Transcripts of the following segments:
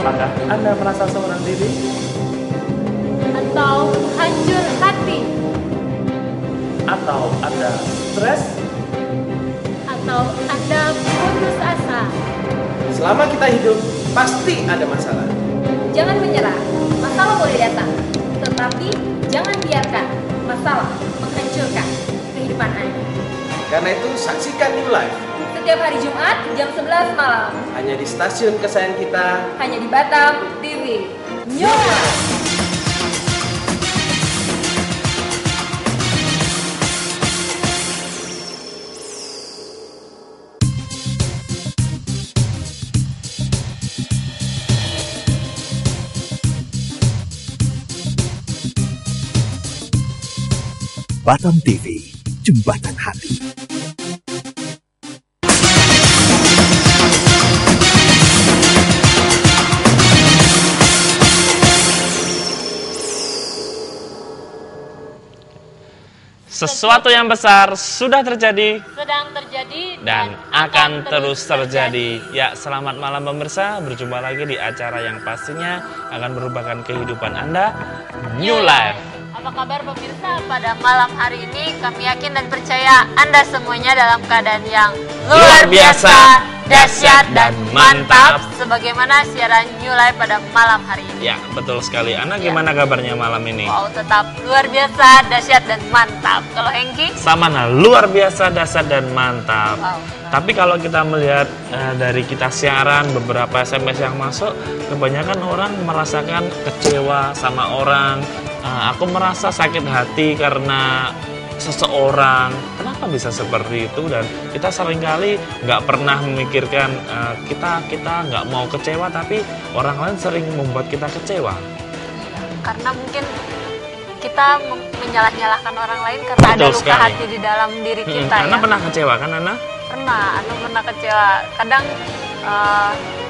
Apakah Anda merasa seorang diri? Atau hancur hati? Atau Anda stres? Atau Anda putus asa? Selama kita hidup, pasti ada masalah. Jangan menyerah, masalah boleh datang, tetapi jangan biarkan masalah menghancurkan kehidupan Anda. Karena itu, saksikan New Life Setiap hari Jumat jam 11 malam, hanya di stasiun kesayangan kita. hanya di Batam TV. New Life. Batam TV, Jembatan Hati. Sesuatu yang besar sudah terjadi Sedang terjadi dan akan terus terjadi. Ya, selamat malam pemirsa. Berjumpa lagi di acara yang pastinya akan merupakan kehidupan Anda, New Life. Apa kabar pemirsa? Pada malam hari ini kami yakin dan percaya Anda semuanya dalam keadaan yang luar biasa, dahsyat dan mantap sebagaimana siaran New Life pada malam hari ini. Ya, betul sekali. Anda gimana kabarnya malam ini? Wow, tetap luar biasa, dahsyat dan mantap. Kalau Hengki? Sama, nah, luar biasa, dahsyat dan mantap. Wow. Tapi kalau kita melihat dari kita siaran beberapa SMS yang masuk, kebanyakan orang merasakan kecewa sama orang. Aku merasa sakit hati karena seseorang. Kenapa bisa seperti itu? Dan kita seringkali nggak pernah memikirkan kita nggak mau kecewa, tapi orang lain sering membuat kita kecewa. Karena mungkin kita menyalah-nyalahkan orang lain karena ada Betul luka sekali. hati di dalam diri kita. Anda Ya. pernah kecewa kan, Ana? Anda pernah kecewa. Kadang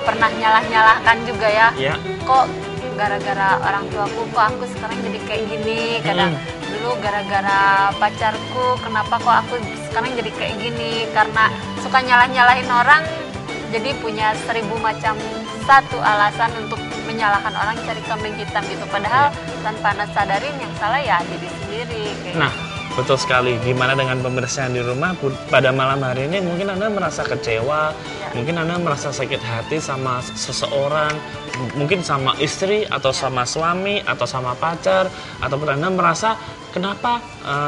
pernah nyalah-nyalahkan juga ya. Ya. Kok gara-gara orang tuaku kok aku sekarang jadi kayak gini. Kadang dulu gara-gara pacarku kenapa kok aku sekarang jadi kayak gini. Karena suka nyalah-nyalahin orang, jadi punya 1000 macam satu alasan untuk menyalahkan orang, cari kambing hitam gitu. Padahal tanpa Anda sadarin yang salah ya diri sendiri kayak Nah, betul sekali. Gimana dengan pemirsa yang di rumah pada malam hari ini? Mungkin Anda merasa kecewa, mungkin Anda merasa sakit hati sama seseorang, mungkin sama istri atau sama suami atau sama pacar, ataupun Anda merasa kenapa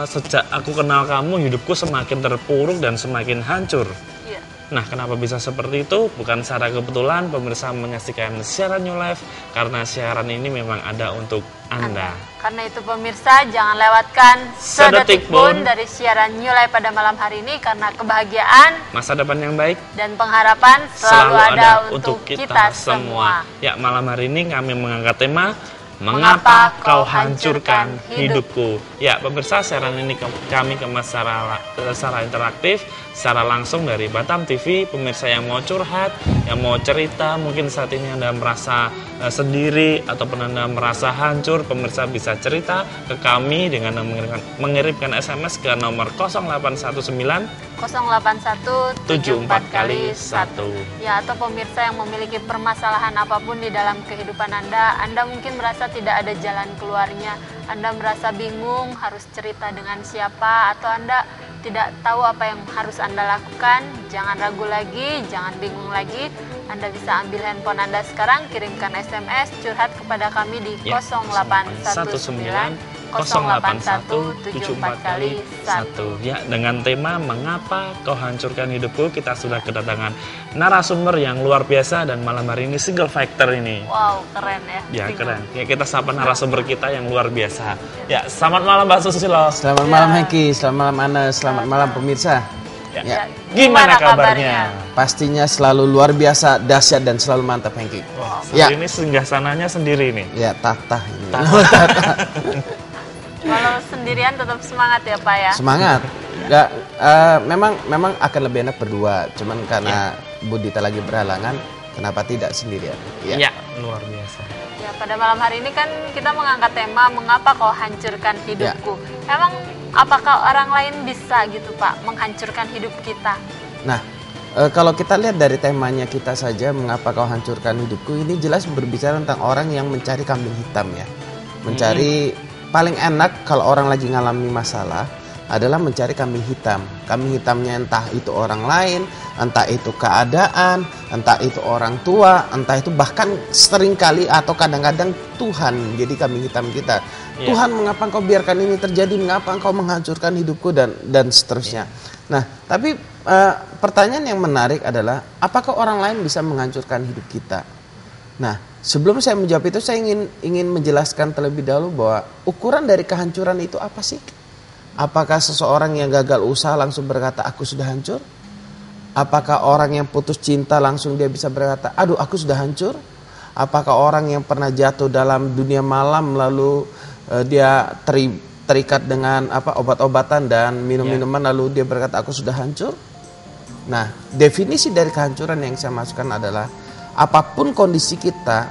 sejak aku kenal kamu hidupku semakin terpuruk dan semakin hancur. Iya. Nah, kenapa bisa seperti itu? Bukan secara kebetulan pemirsa menyaksikan siaran New Life, karena siaran ini memang ada untuk Anda. Karena itu pemirsa jangan lewatkan sedetik pun dari siaran New Life pada malam hari ini, karena kebahagiaan Masa depan yang baik dan pengharapan selalu ada untuk kita semua. Ya, malam hari ini kami mengangkat tema Mengapa kau hancurkan hidupku? Ya, pemirsa, siaran ini kami kemas secara interaktif, secara langsung dari Batam TV. Pemirsa yang mau curhat, yang mau cerita, mungkin saat ini Anda merasa sendiri ataupun Anda merasa hancur, pemirsa bisa cerita ke kami dengan mengirimkan SMS ke nomor 0819 081 74 kali 1. Ya, atau pemirsa yang memiliki permasalahan apapun di dalam kehidupan Anda mungkin merasa tidak ada jalan keluarnya, Anda merasa bingung harus cerita dengan siapa, atau Anda tidak tahu apa yang harus Anda lakukan, jangan ragu lagi, jangan bingung lagi. Anda bisa ambil handphone Anda sekarang, kirimkan SMS curhat kepada kami di 0819 081 74 kali 1. Ya, dengan tema Mengapa Kau Hancurkan Hidupku, kita sudah kedatangan narasumber yang luar biasa, dan malam hari ini single factor ini. Wow, keren ya. Ya, keren. Ya, kita sapa narasumber kita yang luar biasa. Ya, selamat malam Mbak Susilo. Selamat malam Hengki, selamat malam Ana, selamat malam pemirsa. Ya. Gimana kabarnya? Pastinya selalu luar biasa, dahsyat dan selalu mantap Hengki. Hari ini singgah sananya sendiri nih. Ya, tatah ini. Kalau sendirian tetap semangat ya Pak ya. Semangat. Nggak, memang akan lebih enak berdua, cuman karena Budita lagi berhalangan, kenapa tidak sendirian? Ya, luar biasa. Ya, pada malam hari ini kan kita mengangkat tema Mengapa Kau Hancurkan Hidupku. Emang apakah orang lain bisa gitu Pak menghancurkan hidup kita? Nah, Kalau kita lihat dari temanya kita saja, mengapa kau hancurkan hidupku, ini jelas berbicara tentang orang yang mencari kambing hitam ya. Mencari, paling enak kalau orang lagi ngalami masalah adalah mencari kambing hitam. Kambing hitamnya entah itu orang lain, entah itu keadaan, entah itu orang tua, entah itu bahkan seringkali atau kadang-kadang Tuhan jadi kambing hitam kita. Tuhan, mengapa engkau biarkan ini terjadi? Mengapa engkau menghancurkan hidupku dan seterusnya. Nah, tapi pertanyaan yang menarik adalah apakah orang lain bisa menghancurkan hidup kita? Nah, sebelum saya menjawab itu, saya ingin menjelaskan terlebih dahulu bahwa ukuran dari kehancuran itu apa sih? Apakah seseorang yang gagal usaha langsung berkata aku sudah hancur? Apakah orang yang putus cinta langsung dia bisa berkata aduh aku sudah hancur? Apakah orang yang pernah jatuh dalam dunia malam lalu dia terikat dengan obat-obatan dan minum-minuman lalu dia berkata aku sudah hancur? Nah, definisi dari kehancuran yang saya masukkan adalah apapun kondisi kita,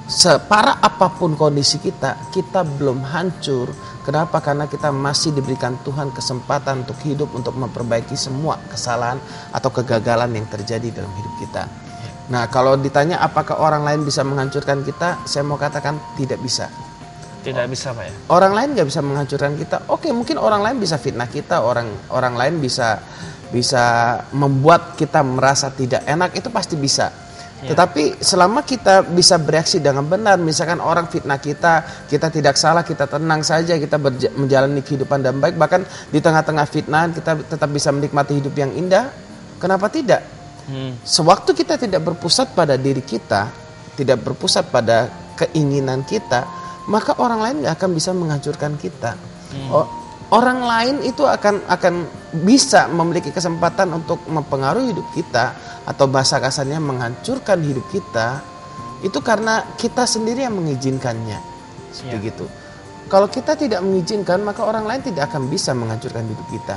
separah apapun kondisi kita, kita belum hancur. Kenapa? Karena kita masih diberikan Tuhan kesempatan untuk hidup, untuk memperbaiki semua kesalahan atau kegagalan yang terjadi dalam hidup kita. Nah, kalau ditanya apakah orang lain bisa menghancurkan kita, saya mau katakan tidak bisa. Tidak bisa Pak ya? Orang lain nggak bisa menghancurkan kita. Oke, mungkin orang lain bisa fitnah kita, orang lain bisa membuat kita merasa tidak enak, itu pasti bisa. Tetapi selama kita bisa bereaksi dengan benar, misalkan orang fitnah kita tidak salah, kita tenang saja, kita menjalani kehidupan dan baik, bahkan di tengah-tengah fitnahan kita tetap bisa menikmati hidup yang indah. Kenapa tidak? Sewaktu kita tidak berpusat pada diri kita, tidak berpusat pada keinginan kita, maka orang lain gak akan bisa menghancurkan kita. Orang lain itu akan bisa memiliki kesempatan untuk mempengaruhi hidup kita, atau bahasa kasarnya menghancurkan hidup kita, itu karena kita sendiri yang mengizinkannya. Seperti itu. Kalau kita tidak mengizinkan, maka orang lain tidak akan bisa menghancurkan hidup kita.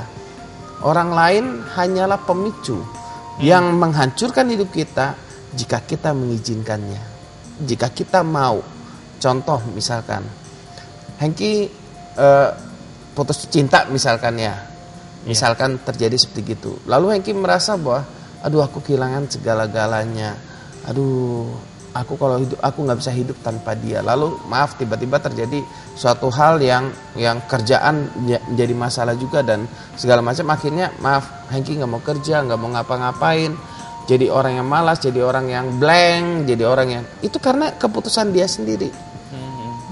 Orang lain hanyalah pemicu yang menghancurkan hidup kita jika kita mengizinkannya, jika kita mau. Contoh misalkan Hengki putus cinta misalkan ya, misalkan terjadi seperti itu, lalu Hengki merasa bahwa aduh aku kehilangan segala-galanya, aduh aku kalau hidup aku nggak bisa hidup tanpa dia. Lalu maaf tiba-tiba terjadi suatu hal yang kerjaan menjadi masalah juga dan segala macam, akhirnya maaf Hengki nggak mau kerja, nggak mau ngapa-ngapain, jadi orang yang malas, jadi orang yang blank, jadi orang yang itu karena keputusan dia sendiri,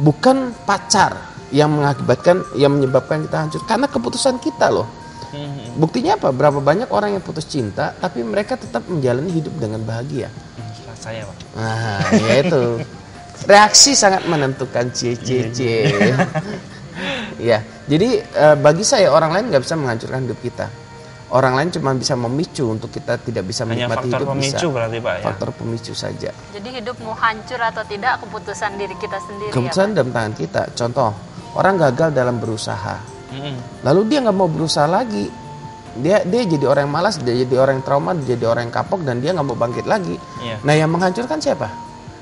bukan pacar yang menyebabkan kita hancur, karena keputusan kita loh. Buktinya apa? Berapa banyak orang yang putus cinta tapi mereka tetap menjalani hidup dengan bahagia. Saya Pak. Nah, ya itu. Reaksi sangat menentukan cie. Ya, jadi bagi saya orang lain nggak bisa menghancurkan hidup kita. Orang lain cuma bisa memicu untuk kita tidak bisa menikmati hidup. Hanya faktor pemicu berarti Pak ya? Faktor pemicu saja. Jadi hidup mau hancur atau tidak keputusan diri kita sendiri. Keputusan dalam tangan kita. Contoh, orang gagal dalam berusaha. Lalu dia nggak mau berusaha lagi, dia jadi orang yang malas, dia jadi orang yang trauma, dia jadi orang yang kapok dan dia nggak mau bangkit lagi. Nah, yang menghancurkan siapa?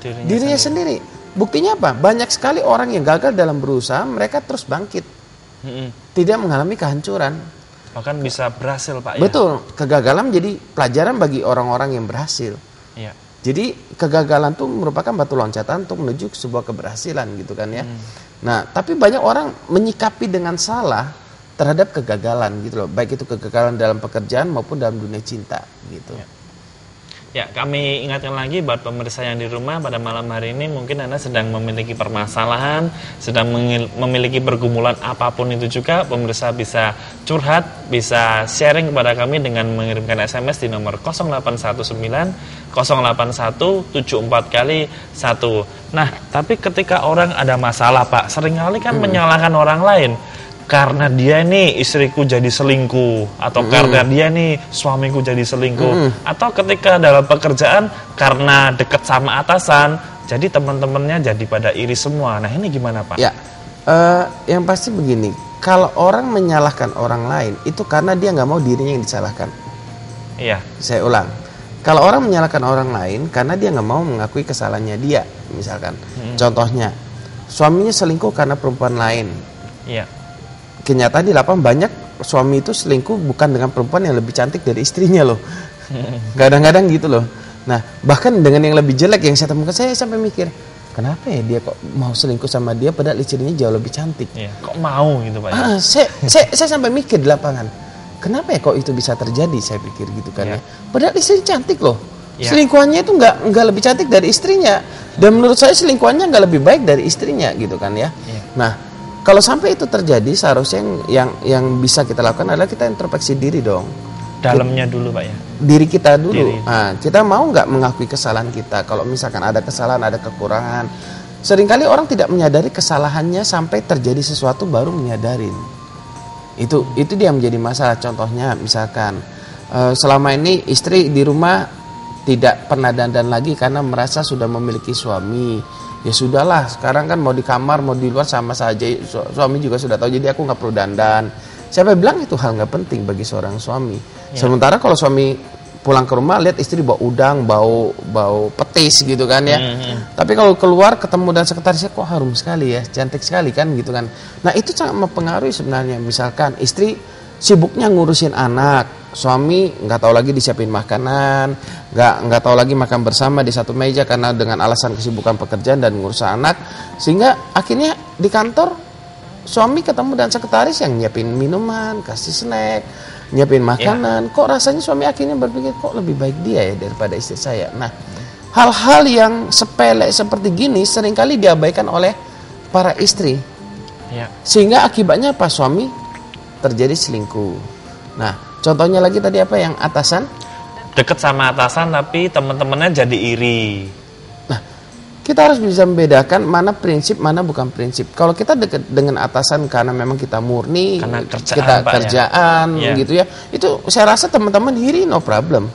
Dirinya sendiri. Buktinya apa? Banyak sekali orang yang gagal dalam berusaha, mereka terus bangkit, tidak mengalami kehancuran, bahkan bisa berhasil Pak. Betul, kegagalan menjadi pelajaran bagi orang-orang yang berhasil. Jadi kegagalan itu merupakan batu loncatan untuk menuju sebuah keberhasilan gitu kan ya. Nah, tapi banyak orang menyikapi dengan salah terhadap kegagalan gitu loh, baik itu kegagalan dalam pekerjaan maupun dalam dunia cinta gitu. Ya, kami ingatkan lagi buat pemirsa yang di rumah pada malam hari ini, mungkin Anda sedang memiliki permasalahan, sedang memiliki pergumulan apapun itu juga, pemirsa bisa curhat, bisa sharing kepada kami dengan mengirimkan SMS di nomor 0819 081 74 kali 1. Nah, tapi ketika orang ada masalah Pak, seringkali kan menyalahkan orang lain. Karena dia nih istriku jadi selingkuh, atau karena dia nih suamiku jadi selingkuh, atau ketika dalam pekerjaan karena dekat sama atasan, jadi teman-temannya jadi pada iri semua. Nah, ini gimana Pak? Ya, yang pasti begini, kalau orang menyalahkan orang lain itu karena dia nggak mau dirinya yang disalahkan. Iya. Saya ulang, kalau orang menyalahkan orang lain karena dia nggak mau mengakui kesalahannya dia, misalkan, contohnya suaminya selingkuh karena perempuan lain. Iya. Kenyataan di lapangan banyak suami itu selingkuh bukan dengan perempuan yang lebih cantik dari istrinya loh. Kadang-kadang gitu loh. Nah, bahkan dengan yang lebih jelek yang saya temukan, saya sampai mikir, kenapa ya dia kok mau selingkuh sama dia padahal istrinya jauh lebih cantik. Iya, kok mau gitu Pak ya? Saya sampai mikir di lapangan, kenapa ya kok itu bisa terjadi, saya pikir gitu kan ya. Padahal istrinya cantik loh. Selingkuhannya itu nggak lebih cantik dari istrinya. Dan menurut saya selingkuhannya nggak lebih baik dari istrinya gitu kan ya. Nah, kalau sampai itu terjadi, seharusnya yang bisa kita lakukan adalah kita introspeksi diri dong. Dalamnya dulu Pak ya? Diri kita dulu. Nah, kita mau nggak mengakui kesalahan kita? Kalau misalkan ada kesalahan, ada kekurangan. Seringkali orang tidak menyadari kesalahannya sampai terjadi sesuatu baru menyadarin. Itu dia menjadi masalah. Contohnya misalkan selama ini istri di rumah tidak pernah dandan lagi karena merasa sudah memiliki suami. Ya sudahlah, sekarang kan mau di kamar mau di luar sama saja, suami juga sudah tahu, jadi aku nggak perlu dandan. Siapa bilang itu hal nggak penting bagi seorang suami? Sementara kalau suami pulang ke rumah lihat istri bawa udang, bau petis gitu kan ya. Tapi kalau keluar ketemu dan sekretarisnya, kok harum sekali ya, cantik sekali kan gitu kan. Nah itu sangat mempengaruhi sebenarnya. Misalkan istri sibuknya ngurusin anak, suami nggak tahu lagi disiapin makanan, nggak tahu lagi makan bersama di satu meja karena dengan alasan kesibukan pekerjaan dan ngurus anak, sehingga akhirnya di kantor suami ketemu dan sekretaris yang nyiapin minuman, kasih snack, nyiapin makanan. Kok rasanya suami akhirnya berpikir, kok lebih baik dia ya daripada istri saya. Nah, hal-hal yang sepele seperti gini seringkali diabaikan oleh para istri, sehingga akibatnya apa? Suami terjadi selingkuh. Nah, contohnya lagi tadi apa yang atasan? Deket sama atasan tapi teman-temannya jadi iri. Nah, kita harus bisa membedakan mana prinsip, mana bukan prinsip. Kalau kita dekat dengan atasan karena memang kita murni, karena kita kerjaan gitu ya, itu saya rasa teman-teman iri no problem.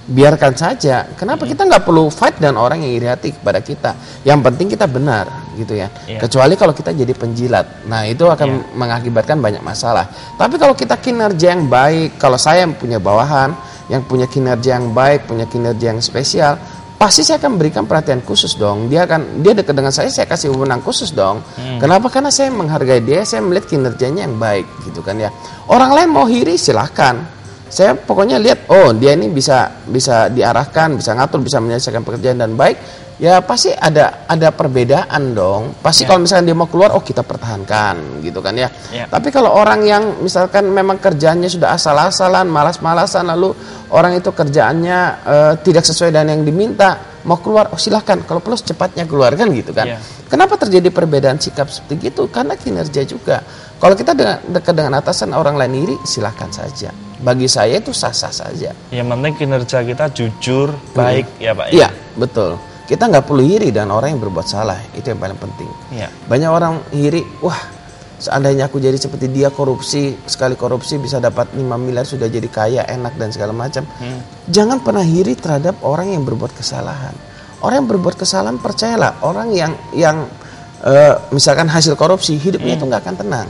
Biarkan saja. Kenapa kita nggak perlu fight dengan orang yang iri hati kepada kita? Yang penting kita benar gitu ya. Kecuali kalau kita jadi penjilat. Nah, itu akan mengakibatkan banyak masalah. Tapi kalau kita kinerja yang baik, kalau saya punya bawahan yang punya kinerja yang baik, punya kinerja yang spesial, pasti saya akan berikan perhatian khusus dong. Dia dekat dengan saya kasih wewenang khusus dong. Kenapa? Karena saya menghargai dia, saya melihat kinerjanya yang baik gitu kan ya. Orang lain mau iri silahkan. Saya pokoknya lihat, oh dia ini bisa diarahkan, bisa ngatur, bisa menyelesaikan pekerjaan dan baik. Ya pasti ada perbedaan dong. Pasti kalau misalnya dia mau keluar, oh kita pertahankan gitu kan ya. Tapi kalau orang yang misalkan memang kerjaannya sudah asal-asalan, malas-malasan, lalu orang itu kerjaannya tidak sesuai dengan yang diminta, mau keluar, oh silahkan, kalau perlu secepatnya keluarkan gitu kan. Kenapa terjadi perbedaan sikap seperti itu? Karena kinerja juga. Kalau kita dekat dengan atasan orang lain iri, silahkan saja. Bagi saya itu sah-sah saja. Yang penting kinerja kita jujur, baik ya Pak. Iya, betul. Kita nggak perlu iri dengan orang yang berbuat salah, itu yang paling penting. Banyak orang iri, wah seandainya aku jadi seperti dia, korupsi, sekali korupsi bisa dapat 5 miliar, sudah jadi kaya, enak dan segala macam. Jangan pernah iri terhadap orang yang berbuat kesalahan. Orang yang berbuat kesalahan, percayalah, orang yang misalkan hasil korupsi, hidupnya itu nggak akan tenang.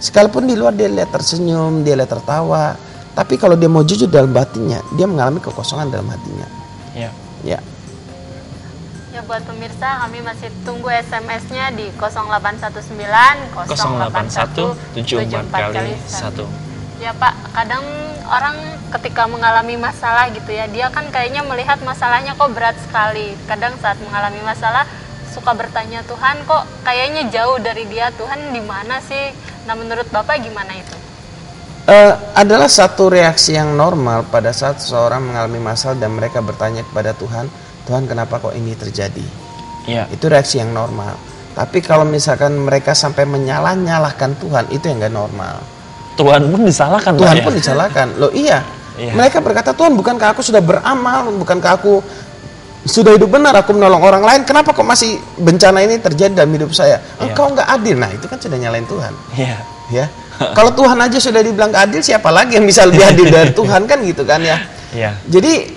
Sekalipun di luar dia lihat tersenyum, dia lihat tertawa, tapi kalau dia mau jujur dalam batinnya, dia mengalami kekosongan dalam hatinya. Ya, buat pemirsa, kami masih tunggu SMS-nya di 0819 081 74 Ya Pak, kadang orang ketika mengalami masalah gitu ya, dia kan kayaknya melihat masalahnya kok berat sekali. Kadang saat mengalami masalah suka bertanya, Tuhan kok kayaknya jauh dari dia, Tuhan di mana sih? Nah, menurut Bapak gimana itu? Adalah satu reaksi yang normal pada saat seseorang mengalami masalah dan mereka bertanya kepada Tuhan, Tuhan kenapa kok ini terjadi? Itu reaksi yang normal. Tapi kalau misalkan mereka sampai menyalah-nyalahkan Tuhan, itu yang nggak normal. Tuhan pun disalahkan. Tuhan pun disalahkan. Loh iya. Mereka berkata, Tuhan bukankah aku sudah beramal, bukankah aku sudah hidup benar, aku menolong orang lain, kenapa kok masih bencana ini terjadi dalam hidup saya? Engkau nggak adil. Nah itu kan sudah nyalain Tuhan. Ya. Kalau Tuhan aja sudah dibilang gak adil, siapa lagi yang bisa lebih adil dari Tuhan kan gitu kan ya. Jadi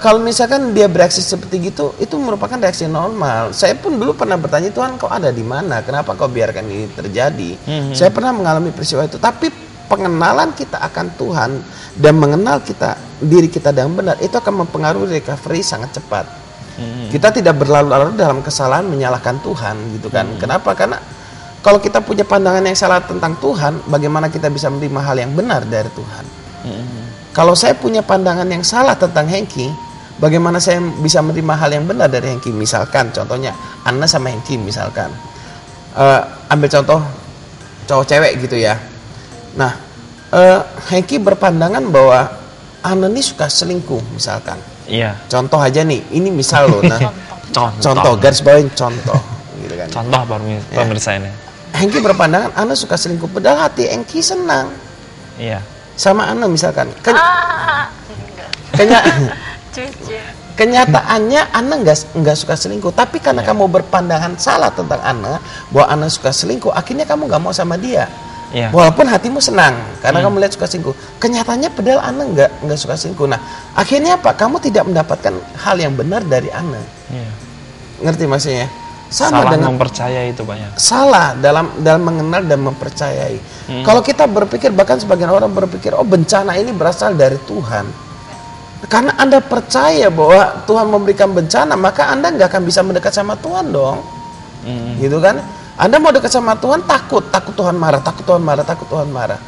kalau misalkan dia bereaksi seperti gitu, itu merupakan reaksi normal. Saya pun dulu pernah bertanya, Tuhan kau ada di mana? Kenapa kau biarkan ini terjadi? Saya pernah mengalami peristiwa itu. Tapi pengenalan kita akan Tuhan dan mengenal diri kita dengan benar, itu akan mempengaruhi recovery sangat cepat. Kita tidak berlarut-larut dalam kesalahan menyalahkan Tuhan gitu kan. Kenapa? Karena kalau kita punya pandangan yang salah tentang Tuhan, bagaimana kita bisa menerima hal yang benar dari Tuhan? Kalau saya punya pandangan yang salah tentang Hengki, bagaimana saya bisa menerima hal yang benar dari Hengki? Misalkan contohnya Anna sama Hengki misalkan. Ambil contoh cowok cewek gitu ya. Nah, Hengki berpandangan bahwa Anna ini suka selingkuh misalkan. Iya. Contoh aja nih, ini misal loh. Nah, contoh garis bawain contoh gitu kan. Contoh pemirsa ini. Hengki berpandangan Anna suka selingkuh, padahal hati Hengki senang Iya. sama Anna misalkan. Cuci. Kenyataannya Anna nggak suka selingkuh, tapi karena kamu berpandangan salah tentang Anna bahwa Anna suka selingkuh, akhirnya kamu nggak mau sama dia. Iya. Walaupun hatimu senang karena kamu lihat suka selingkuh, kenyataannya padahal Anna nggak suka selingkuh. Nah, akhirnya apa? Kamu tidak mendapatkan hal yang benar dari Anna. Iya. Ngerti maksudnya? Salah mempercayai itu Pak ya. Salah dalam mengenal dan mempercayai. Kalau kita berpikir, bahkan sebagian orang berpikir, oh bencana ini berasal dari Tuhan. Karena Anda percaya bahwa Tuhan memberikan bencana, maka Anda nggak akan bisa mendekat sama Tuhan dong. Gitu kan? Anda mau dekat sama Tuhan, takut Tuhan marah, takut Tuhan marah.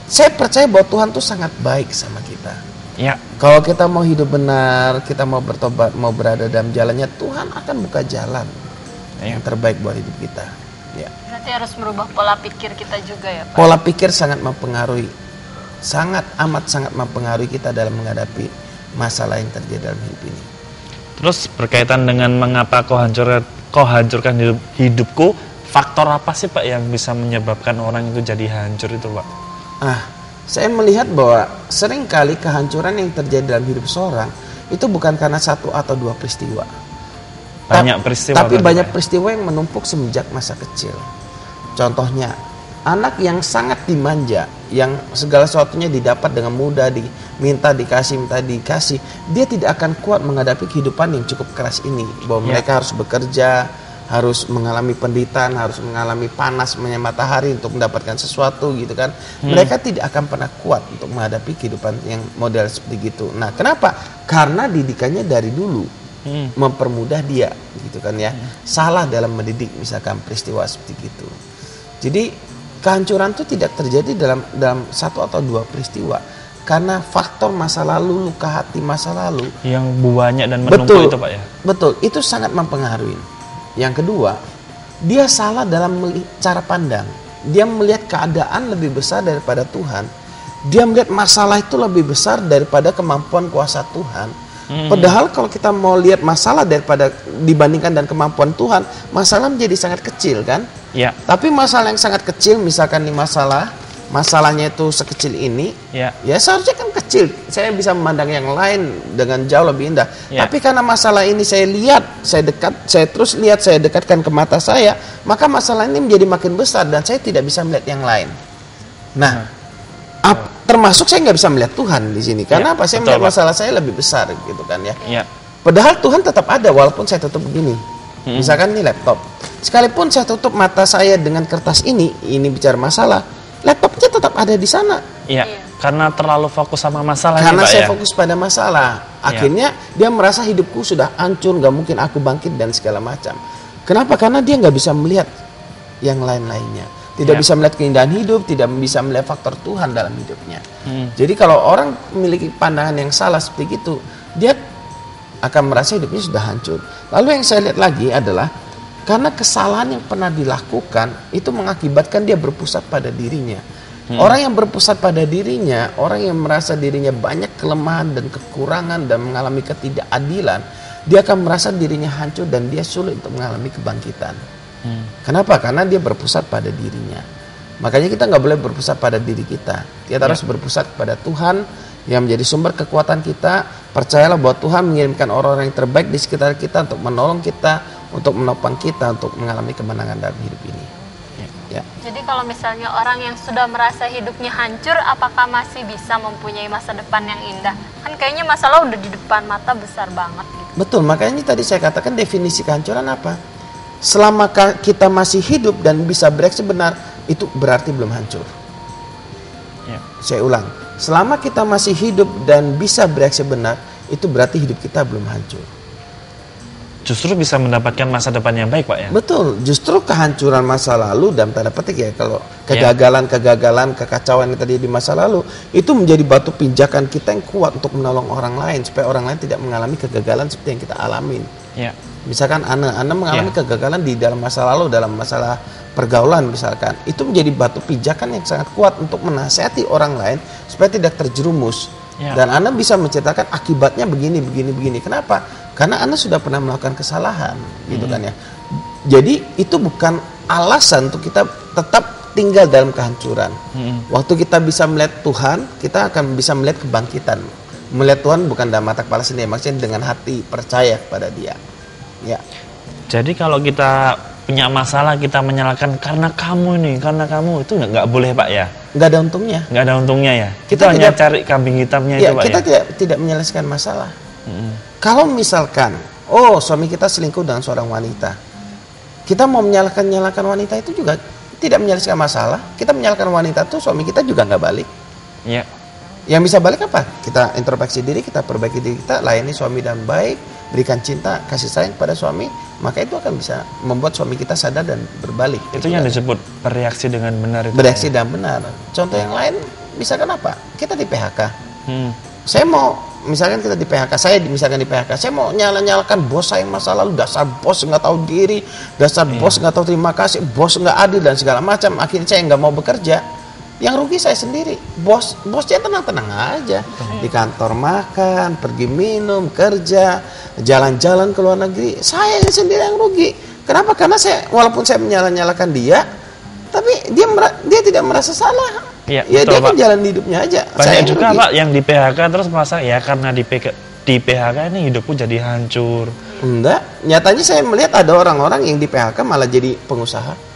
Saya percaya bahwa Tuhan tuh sangat baik sama kita. Ya. Kalau kita mau hidup benar, kita mau bertobat, mau berada dalam jalannya, Tuhan akan buka jalan yang terbaik buat hidup kita. Ya. Berarti harus merubah pola pikir kita juga ya Pak? Pola pikir sangat mempengaruhi, sangat mempengaruhi kita dalam menghadapi masalah yang terjadi dalam hidup ini. Terus berkaitan dengan mengapa kau hancurkan hidupku, faktor apa sih Pak yang bisa menyebabkan orang itu jadi hancur itu Pak? Saya melihat bahwa seringkali kehancuran yang terjadi dalam hidup seorang itu bukan karena satu atau dua peristiwa. Banyak peristiwa. Tapi banyak peristiwa yang menumpuk semenjak masa kecil. Contohnya, anak yang sangat dimanja, yang segala sesuatunya didapat dengan mudah, minta dikasih, dia tidak akan kuat menghadapi kehidupan yang cukup keras ini. Bahwa mereka harus bekerja, harus mengalami penderitaan, harus mengalami panas matahari untuk mendapatkan sesuatu gitu kan. Mereka tidak akan pernah kuat untuk menghadapi kehidupan yang model seperti gitu. Nah, kenapa? Karena didikannya dari dulu mempermudah dia gitu kan ya. Salah dalam mendidik misalkan peristiwa seperti itu. Jadi kehancuran itu tidak terjadi dalam satu atau dua peristiwa, karena faktor masa lalu, luka hati masa lalu yang banyak dan menumpuk itu Pak ya. Betul, itu sangat mempengaruhi. Yang kedua, dia salah dalam cara pandang. Dia melihat keadaan lebih besar daripada Tuhan. Dia melihat masalah itu lebih besar daripada kemampuan kuasa Tuhan. Padahal kalau kita mau lihat masalah dibandingkan dan kemampuan Tuhan, masalah menjadi sangat kecil kan? Ya. Tapi masalah yang sangat kecil, misalkan nih masalahnya itu sekecil ini, ya seharusnya kan kecil. Saya bisa memandang yang lain dengan jauh lebih indah. Ya. Tapi karena masalah ini saya dekatkan ke mata saya, maka masalah ini menjadi makin besar dan saya tidak bisa melihat yang lain. Nah, termasuk saya nggak bisa melihat Tuhan di sini. Karena apa? Saya melihat masalah saya lebih besar gitu kan ya. Padahal Tuhan tetap ada walaupun saya tutup begini. Misalkan ini laptop. Sekalipun saya tutup mata saya dengan kertas ini bicara masalah, laptopnya tetap ada di sana. Iya. Karena terlalu fokus sama masalah. Karena saya fokus pada masalah. Akhirnya dia merasa hidupku sudah hancur, nggak mungkin aku bangkit dan segala macam. Kenapa? Karena dia nggak bisa melihat yang lain-lainnya. Tidak bisa melihat keindahan hidup, tidak bisa melihat faktor Tuhan dalam hidupnya. Jadi kalau orang memiliki pandangan yang salah seperti itu, dia akan merasa hidupnya sudah hancur. Lalu yang saya lihat lagi adalah karena kesalahan yang pernah dilakukan itu mengakibatkan dia berpusat pada dirinya. Orang yang berpusat pada dirinya, orang yang merasa dirinya banyak kelemahan dan kekurangan dan mengalami ketidakadilan, dia akan merasa dirinya hancur dan dia sulit untuk mengalami kebangkitan. Kenapa? Karena dia berpusat pada dirinya. Makanya kita nggak boleh berpusat pada diri kita. Kita harus berpusat pada Tuhan yang menjadi sumber kekuatan kita. Percayalah bahwa Tuhan mengirimkan orang-orang yang terbaik di sekitar kita untuk menolong kita, untuk menopang kita, untuk mengalami kemenangan dalam hidup ini. Jadi kalau misalnya orang yang sudah merasa hidupnya hancur, apakah masih bisa mempunyai masa depan yang indah? Kan kayaknya masalah udah di depan mata besar banget gitu. Betul, makanya tadi saya katakan definisi kehancuran apa? Selama kita masih hidup dan bisa bereaksi benar, itu berarti belum hancur. Saya ulang, selama kita masih hidup dan bisa bereaksi benar, itu berarti hidup kita belum hancur. justru bisa mendapatkan masa depan yang baik, Pak ya. Betul, justru kehancuran masa lalu dalam tanda petik ya, kalau kegagalan, kekacauan yang tadi di masa lalu itu menjadi batu pijakan kita yang kuat untuk menolong orang lain supaya orang lain tidak mengalami kegagalan seperti yang kita alamin. Ya. Misalkan Anda mengalami kegagalan di dalam masa lalu dalam masalah pergaulan misalkan, itu menjadi batu pijakan yang sangat kuat untuk menasihati orang lain supaya tidak terjerumus. Dan Anda bisa menceritakan akibatnya begini. Kenapa? Karena Anda sudah pernah melakukan kesalahan, gitu kan ya. Jadi itu bukan alasan untuk kita tetap tinggal dalam kehancuran. Waktu kita bisa melihat Tuhan, kita akan bisa melihat kebangkitan. Melihat Tuhan bukan dalam mata kepala sendiri, maksudnya dengan hati percaya kepada Dia. Ya. Jadi kalau kita punya masalah kita menyalahkan karena kamu itu nggak boleh, Pak ya. Nggak ada untungnya. Nggak ada untungnya ya. Kita hanya cari kambing hitamnya ya, itu, Pak kita ya. tidak menyelesaikan masalah. Kalau misalkan, suami kita selingkuh dengan seorang wanita, kita mau menyalahkan wanita itu juga tidak menyelesaikan masalah. Kita menyalahkan wanita itu, suami kita juga nggak balik. Iya. Yang bisa balik apa? Kita introspeksi diri, kita perbaiki diri kita, layani suami dengan baik, berikan cinta, kasih sayang kepada suami, maka itu akan bisa membuat suami kita sadar dan berbalik. Itu yang disebut bereaksi dengan benar itu. Bereaksi dengan benar. Contoh yang lain, misalkan apa? Kita di PHK. Saya mau, misalkan kita di PHK, saya mau nyalakan bos saya yang masa lalu, dasar bos nggak tahu diri, dasar bos nggak tahu terima kasih, bos nggak adil dan segala macam. Akhirnya saya nggak mau bekerja. Yang rugi saya sendiri. Bosnya tenang-tenang aja. Di kantor makan, pergi minum, kerja, jalan-jalan ke luar negeri. Saya sendiri yang rugi. Kenapa? Karena walaupun saya menyalahkan dia, tapi dia tidak merasa salah. Ya, dia betul, kan Pak. jalan hidupnya aja. Banyak juga, Pak, yang di PHK terus merasa ya karena di PHK ini hidupku jadi hancur. Enggak, nyatanya saya melihat ada orang-orang yang di PHK malah jadi pengusaha.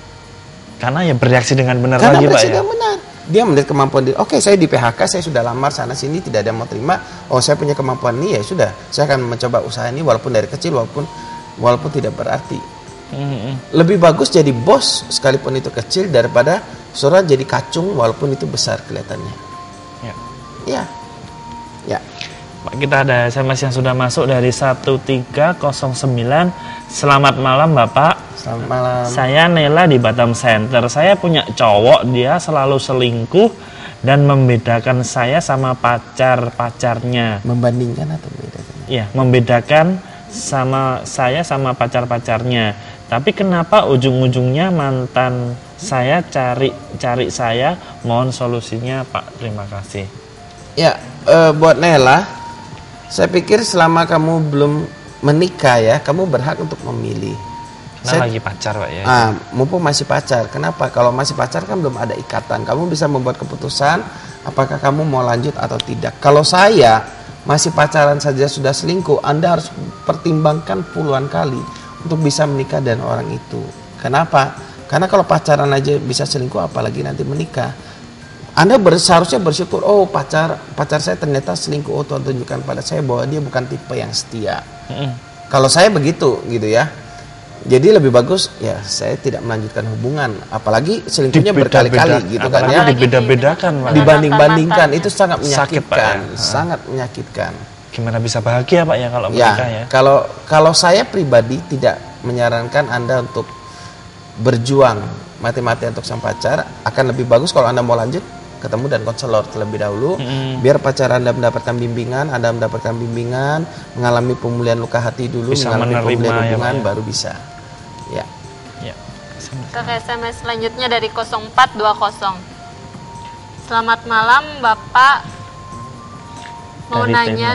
Karena ya bereaksi dengan benar Karena lagi, Pak bereaksi ya. dengan benar. Dia melihat kemampuan diri. Oke, saya di PHK, saya sudah lamar sana sini, tidak ada yang mau terima. Oh, saya punya kemampuan ini, ya sudah. Saya akan mencoba usaha ini walaupun dari kecil, walaupun tidak berarti. Lebih bagus jadi bos sekalipun itu kecil daripada seorang jadi kacung walaupun itu besar kelihatannya. Ya. Pak, kita ada SMS yang sudah masuk dari 1309. Selamat malam, Bapak. Selamat malam. Saya Nela di Batam Center. Saya punya cowok, dia selalu selingkuh dan membedakan saya sama pacarnya. Membandingkan atau membedakan? Iya, membedakan sama saya sama pacarnya. Tapi kenapa ujung-ujungnya mantan saya cari saya? Mohon solusinya, Pak. Terima kasih. Ya, buat Nela, saya pikir selama kamu belum menikah ya, kamu berhak untuk memilih. Karena lagi pacar, Pak ya. Mumpung masih pacar. Kenapa? Kalau masih pacar kan belum ada ikatan. Kamu bisa membuat keputusan apakah kamu mau lanjut atau tidak. Kalau saya masih pacaran saja sudah selingkuh, Anda harus pertimbangkan puluhan kali untuk bisa menikah dengan orang itu. Kenapa? Karena kalau pacaran aja bisa selingkuh, apalagi nanti menikah. Anda seharusnya bersyukur, pacar saya ternyata selingkuh. Tuhan tunjukkan pada saya bahwa dia bukan tipe yang setia. Kalau saya begitu gitu ya. Jadi lebih bagus ya saya tidak melanjutkan hubungan, apalagi selingkuhnya berkali-kali gitu kan ya. Dibeda-bedakan, Pak. Dibanding-bandingkan itu sangat Sakit, Pak, menyakitkan, ya. Sangat menyakitkan. Gimana bisa bahagia, Pak ya kalau menikah ya? Kalau saya pribadi tidak menyarankan Anda untuk berjuang mati-matian untuk sang pacar. Akan lebih bagus kalau Anda mau lanjut ketemu dan konselor terlebih dahulu, biar pacar Anda mendapatkan bimbingan, mengalami pemulihan luka hati dulu, bisa mengalami pemulihan hubungan, ya. baru bisa. Ya. Kita ke SMS selanjutnya dari 0420. Selamat malam, Bapak. Mau nanya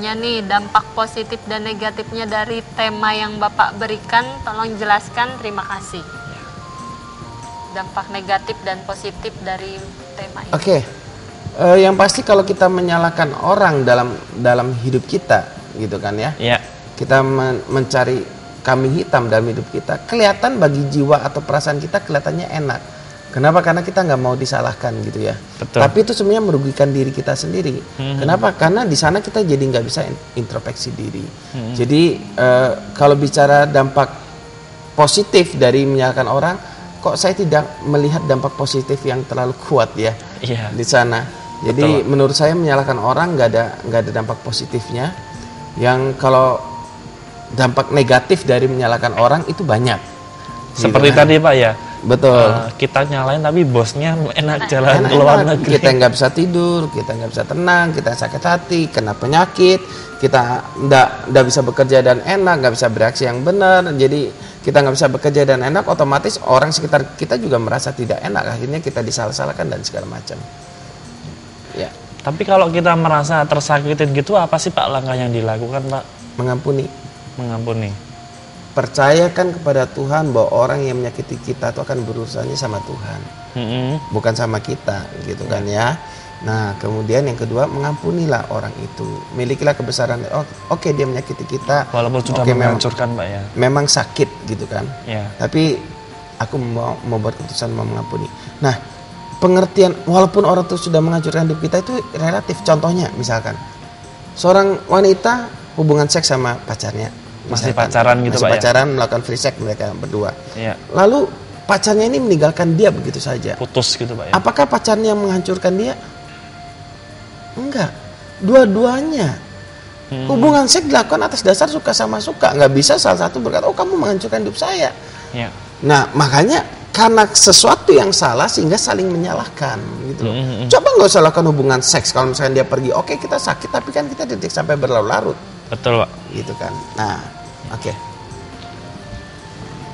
nih dampak positif dan negatifnya dari tema yang Bapak berikan, tolong jelaskan, terima kasih. Dampak negatif dan positif dari tema ini. Oke. Yang pasti kalau kita menyalahkan orang dalam hidup kita, gitu kan ya. Iya. Kita mencari kambing hitam dalam hidup kita, kelihatan bagi jiwa atau perasaan kita kelihatannya enak. Kenapa? Karena kita nggak mau disalahkan gitu ya. Betul. Tapi itu sebenarnya merugikan diri kita sendiri. Kenapa? Karena di sana kita jadi nggak bisa introspeksi diri. Jadi kalau bicara dampak positif dari menyalahkan orang, kok saya tidak melihat dampak positif yang terlalu kuat ya di sana. Jadi menurut saya menyalahkan orang nggak ada dampak positifnya. Yang kalau dampak negatif dari menyalahkan orang itu banyak. Seperti Gitu kan. tadi Pak ya. Betul. Kita nyalain tapi bosnya enak jalan ke luar Enak-enak. negeri. Kita nggak bisa tidur, kita nggak bisa tenang, kita sakit hati, kena penyakit, kita nggak bisa bekerja dan enak, nggak bisa bereaksi yang benar. Jadi kita nggak bisa bekerja dan enak, otomatis orang sekitar kita juga merasa tidak enak. Akhirnya kita disalah-salahkan dan segala macam. Ya, Tapi kalau kita merasa tersakitin gitu, apa sih Pak langkah yang dilakukan Pak? mengampuni. Mengampuni. Percayakan kepada Tuhan bahwa orang yang menyakiti kita itu akan berurusannya sama Tuhan, bukan sama kita, gitu kan ya. Nah, kemudian yang kedua, mengampunilah orang itu. Milikilah kebesaran. Oke, dia menyakiti kita. Walaupun sudah Oke, menghancurkan Pak ya. memang sakit gitu kan. Ya. Tapi aku mau buat keputusan mau mengampuni. Nah, pengertian walaupun orang itu sudah menghancurkan hidup kita itu relatif. Contohnya misalkan seorang wanita hubungan seks sama pacarnya. Masih Misalkan, pacaran gitu masih Pak pacaran, melakukan free sex mereka berdua. Ya. Lalu pacarnya ini meninggalkan dia begitu saja. Putus gitu Pak ya. Apakah pacarnya yang menghancurkan dia? Enggak. Dua-duanya. Hubungan seks dilakukan atas dasar suka sama suka. Nggak bisa salah satu berkata, oh kamu menghancurkan hidup saya. Ya. Nah, makanya karena sesuatu yang salah sehingga saling menyalahkan gitu loh. Coba nggak usah lakukan hubungan seks kalau misalkan dia pergi. Oke, kita sakit tapi kan kita tidak sampai berlarut-larut. Betul Pak. Gitu kan. Nah, oke.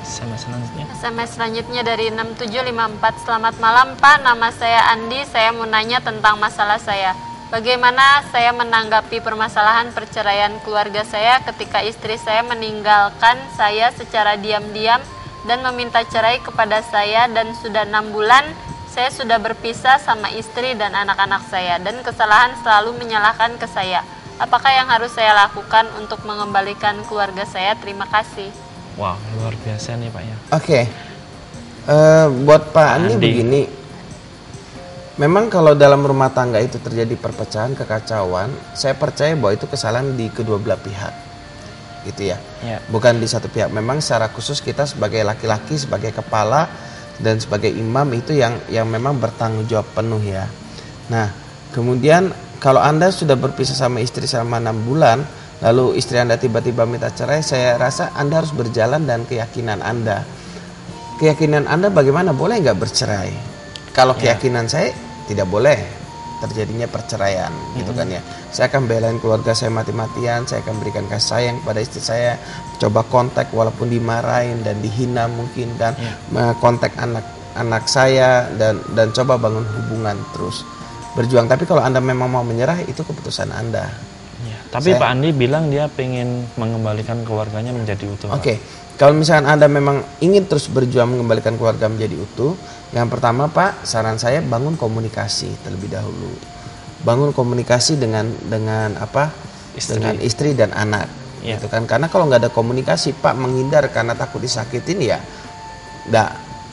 SMS selanjutnya. SMS selanjutnya dari 6754. Selamat malam Pak, nama saya Andi. Saya mau nanya tentang masalah saya. Bagaimana saya menanggapi permasalahan perceraian keluarga saya ketika istri saya meninggalkan saya secara diam-diam dan meminta cerai kepada saya, dan sudah 6 bulan saya sudah berpisah sama istri dan anak-anak saya, dan kesalahan selalu menyalahkan ke saya. Apakah yang harus saya lakukan untuk mengembalikan keluarga saya? Terima kasih. Wah, luar biasa nih Pak ya. Oke. Buat Pak Andi begini. Memang kalau dalam rumah tangga itu terjadi perpecahan, kekacauan, saya percaya bahwa itu kesalahan di kedua belah pihak. Gitu ya. Bukan di satu pihak. Memang secara khusus kita sebagai laki-laki, sebagai kepala dan sebagai imam itu yang memang bertanggung jawab penuh ya. Nah, kemudian kalau Anda sudah berpisah sama istri selama 6 bulan, lalu istri Anda tiba-tiba minta cerai, saya rasa Anda harus berjalan dan keyakinan Anda. Keyakinan Anda bagaimana? Boleh nggak bercerai? Kalau keyakinan saya tidak boleh terjadinya perceraian, gitu kan ya. Saya akan belain keluarga saya mati-matian, saya akan berikan kasih sayang kepada istri saya, coba kontak walaupun dimarahin dan dihina mungkin, dan kontak anak saya dan coba bangun hubungan terus. Berjuang. Tapi kalau Anda memang mau menyerah, itu keputusan Anda. Tapi Pak Andi bilang dia pengen mengembalikan keluarganya menjadi utuh. Oke. Kalau misalkan Anda memang ingin terus berjuang mengembalikan keluarga menjadi utuh, yang pertama Pak, saran saya bangun komunikasi terlebih dahulu. Bangun komunikasi dengan apa? Dengan istri dan anak. Gitu kan. Karena kalau nggak ada komunikasi, Pak menghindar karena takut disakitin ya,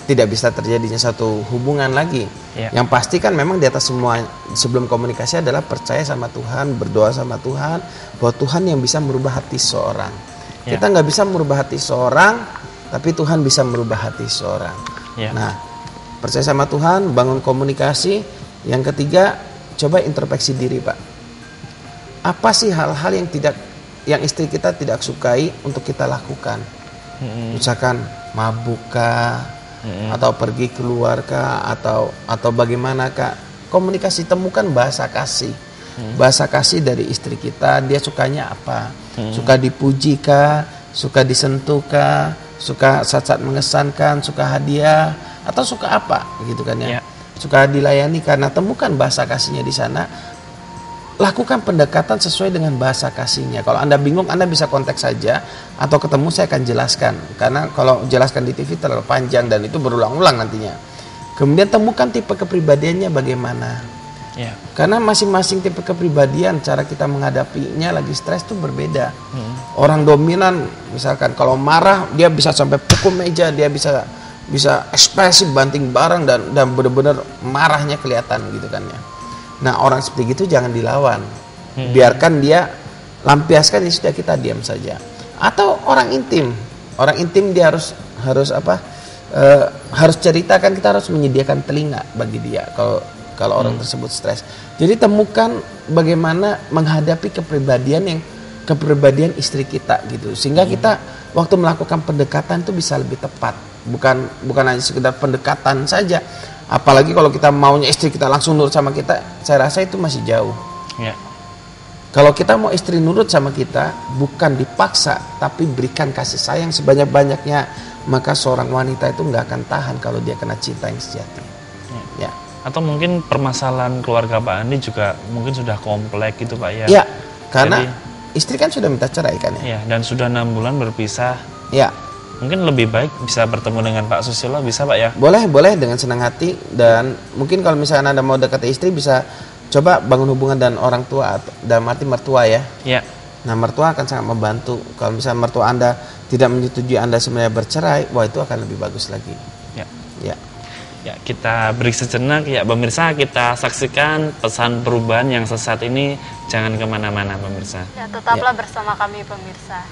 tidak bisa terjadinya satu hubungan lagi. Yang pasti kan memang di atas semua sebelum komunikasi adalah percaya sama Tuhan, berdoa sama Tuhan bahwa Tuhan yang bisa merubah hati seorang. Kita nggak bisa merubah hati seorang, tapi Tuhan bisa merubah hati seorang. Nah, percaya sama Tuhan, bangun komunikasi. Yang ketiga, coba introspeksi diri Pak. Apa sih hal-hal yang istri kita tidak sukai untuk kita lakukan? Misalkan mabuk kah? Atau pergi keluar kah, atau bagaimana kah? Komunikasi, temukan bahasa kasih. Bahasa kasih dari istri kita, dia sukanya apa? Suka dipuji kah? Suka disentuh kah? Suka saat-saat mengesankan? Suka hadiah? Atau suka apa? Gitu kan ya. Suka dilayani, karena temukan bahasa kasihnya di sana. Lakukan pendekatan sesuai dengan bahasa kasihnya. Kalau Anda bingung, Anda bisa kontak saja atau ketemu, saya akan jelaskan. Karena kalau jelaskan di TV terlalu panjang dan itu berulang-ulang nantinya. Kemudian temukan tipe kepribadiannya bagaimana. Karena masing-masing tipe kepribadian, cara kita menghadapinya lagi stres itu berbeda. Orang dominan, misalkan kalau marah dia bisa sampai pukul meja, dia bisa ekspresif banting barang dan benar-benar marahnya kelihatan gitu kan ya. Nah, orang seperti itu jangan dilawan. Biarkan dia lampiaskan, ya sudah, kita diam saja. Atau orang intim dia harus apa? Harus ceritakan, kita harus menyediakan telinga bagi dia kalau orang tersebut stres. Jadi temukan bagaimana menghadapi kepribadian yang kepribadian istri kita gitu, sehingga kita waktu melakukan pendekatan itu bisa lebih tepat, bukan hanya sekedar pendekatan saja. Apalagi kalau kita maunya istri kita langsung nurut sama kita, saya rasa itu masih jauh. Ya. Kalau kita mau istri nurut sama kita, bukan dipaksa, tapi berikan kasih sayang sebanyak-banyaknya, maka seorang wanita itu nggak akan tahan kalau dia kena cinta yang sejati. Ya. Atau mungkin permasalahan keluarga Pak Andi juga mungkin sudah kompleks gitu Pak ya. Ya, karena istri kan sudah minta cerai kan ya. Ya, dan sudah 6 bulan berpisah. Ya. Mungkin lebih baik bisa bertemu dengan Pak Susilo, bisa Pak ya? Boleh dengan senang hati. Dan mungkin kalau misalnya Anda mau dekat istri, bisa coba bangun hubungan dengan orang tua, dalam arti mertua ya. Ya. Nah, mertua akan sangat membantu. Kalau misalnya mertua Anda tidak menyetujui Anda sebenarnya bercerai, wah itu akan lebih bagus lagi. Ya. Ya. Ya, kita beri sejenak ya pemirsa, kita saksikan pesan perubahan yang sesat ini. Jangan kemana-mana pemirsa. Ya, tetaplah bersama kami pemirsa.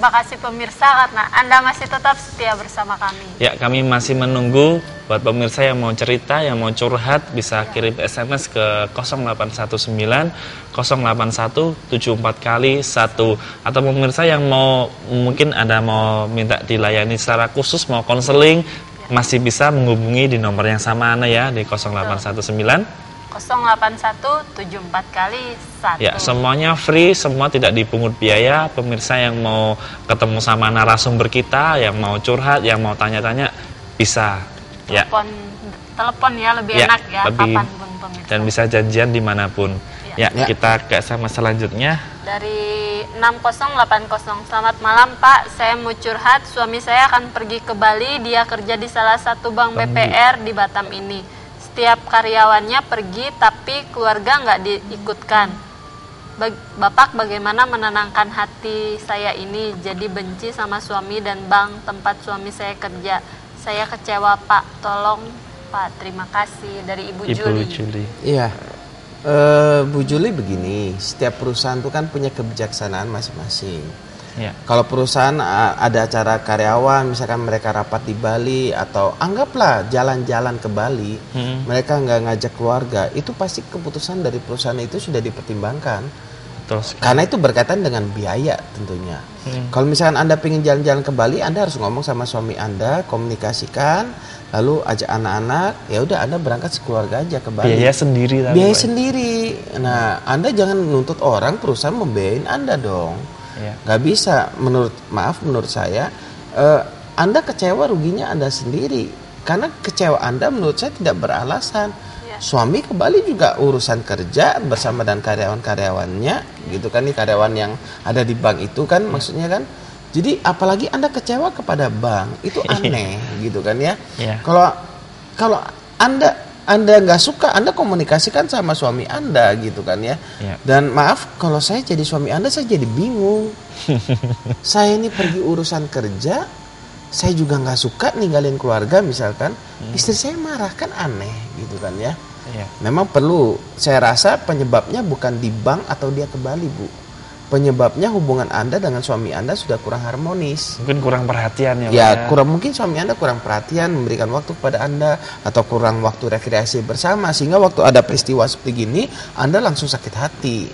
Terima kasih pemirsa karena Anda masih tetap setia bersama kami. Ya, kami masih menunggu buat pemirsa yang mau cerita, yang mau curhat, bisa kirim SMS ke 0819 081 74 kali 1. Atau pemirsa yang mau, mungkin Anda mau minta dilayani secara khusus, mau konseling, masih bisa menghubungi di nomor yang sama Anda ya, di 0819 081 74 kali 1. Ya, semuanya free, semua tidak dipungut biaya. Pemirsa yang mau ketemu sama narasumber kita, yang mau curhat, yang mau tanya-tanya, bisa. Ya. Telepon ya, lebih enak ya, kapanpun pemirsa. Dan bisa janjian dimanapun. Ya, kita ke SMS selanjutnya. Dari 6080, selamat malam Pak, saya mau curhat, suami saya akan pergi ke Bali, dia kerja di salah satu bank BPR di Batam ini. Setiap karyawannya pergi tapi keluarga nggak diikutkan. Bapak bagaimana menenangkan hati saya ini, jadi benci sama suami dan bank tempat suami saya kerja. Saya kecewa Pak, tolong Pak, terima kasih. Dari Ibu Juli. Iya, Bu Juli begini, setiap perusahaan itu kan punya kebijaksanaan masing-masing. Ya. Kalau perusahaan ada acara karyawan, misalkan mereka rapat di Bali atau anggaplah jalan-jalan ke Bali, mereka nggak ngajak keluarga, itu pasti keputusan dari perusahaan itu sudah dipertimbangkan. Terus, karena itu berkaitan dengan biaya tentunya. Kalau misalkan Anda pengen jalan-jalan ke Bali, Anda harus ngomong sama suami Anda, komunikasikan, lalu ajak anak-anak, ya udah Anda berangkat sekeluarga aja ke Bali. Biaya sendiri. Biaya sendiri. Nah, Anda jangan menuntut orang, perusahaan membiayain Anda dong. Ya. Gak bisa, menurut saya Anda kecewa, ruginya Anda sendiri. Karena kecewa Anda menurut saya tidak beralasan. Suami ke Bali juga urusan kerja bersama dan karyawan-karyawannya gitu kan, nih karyawan yang ada di bank itu kan, maksudnya kan. Jadi apalagi Anda kecewa kepada bank, itu aneh gitu kan ya. Kalau Anda nggak suka, Anda komunikasikan sama suami Anda gitu kan ya. Dan maaf, kalau saya jadi suami Anda, saya jadi bingung. Saya ini pergi urusan kerja, saya juga nggak suka ninggalin keluarga misalkan. Istri saya marah, kan aneh gitu kan ya. Memang perlu, saya rasa penyebabnya bukan di bank atau dia ke Bali Bu. penyebabnya hubungan Anda dengan suami Anda sudah kurang harmonis. Mungkin kurang perhatian ya, Pak. Ya, mungkin suami Anda kurang perhatian, memberikan waktu kepada Anda, atau kurang waktu rekreasi bersama, sehingga waktu ada peristiwa seperti gini, Anda langsung sakit hati.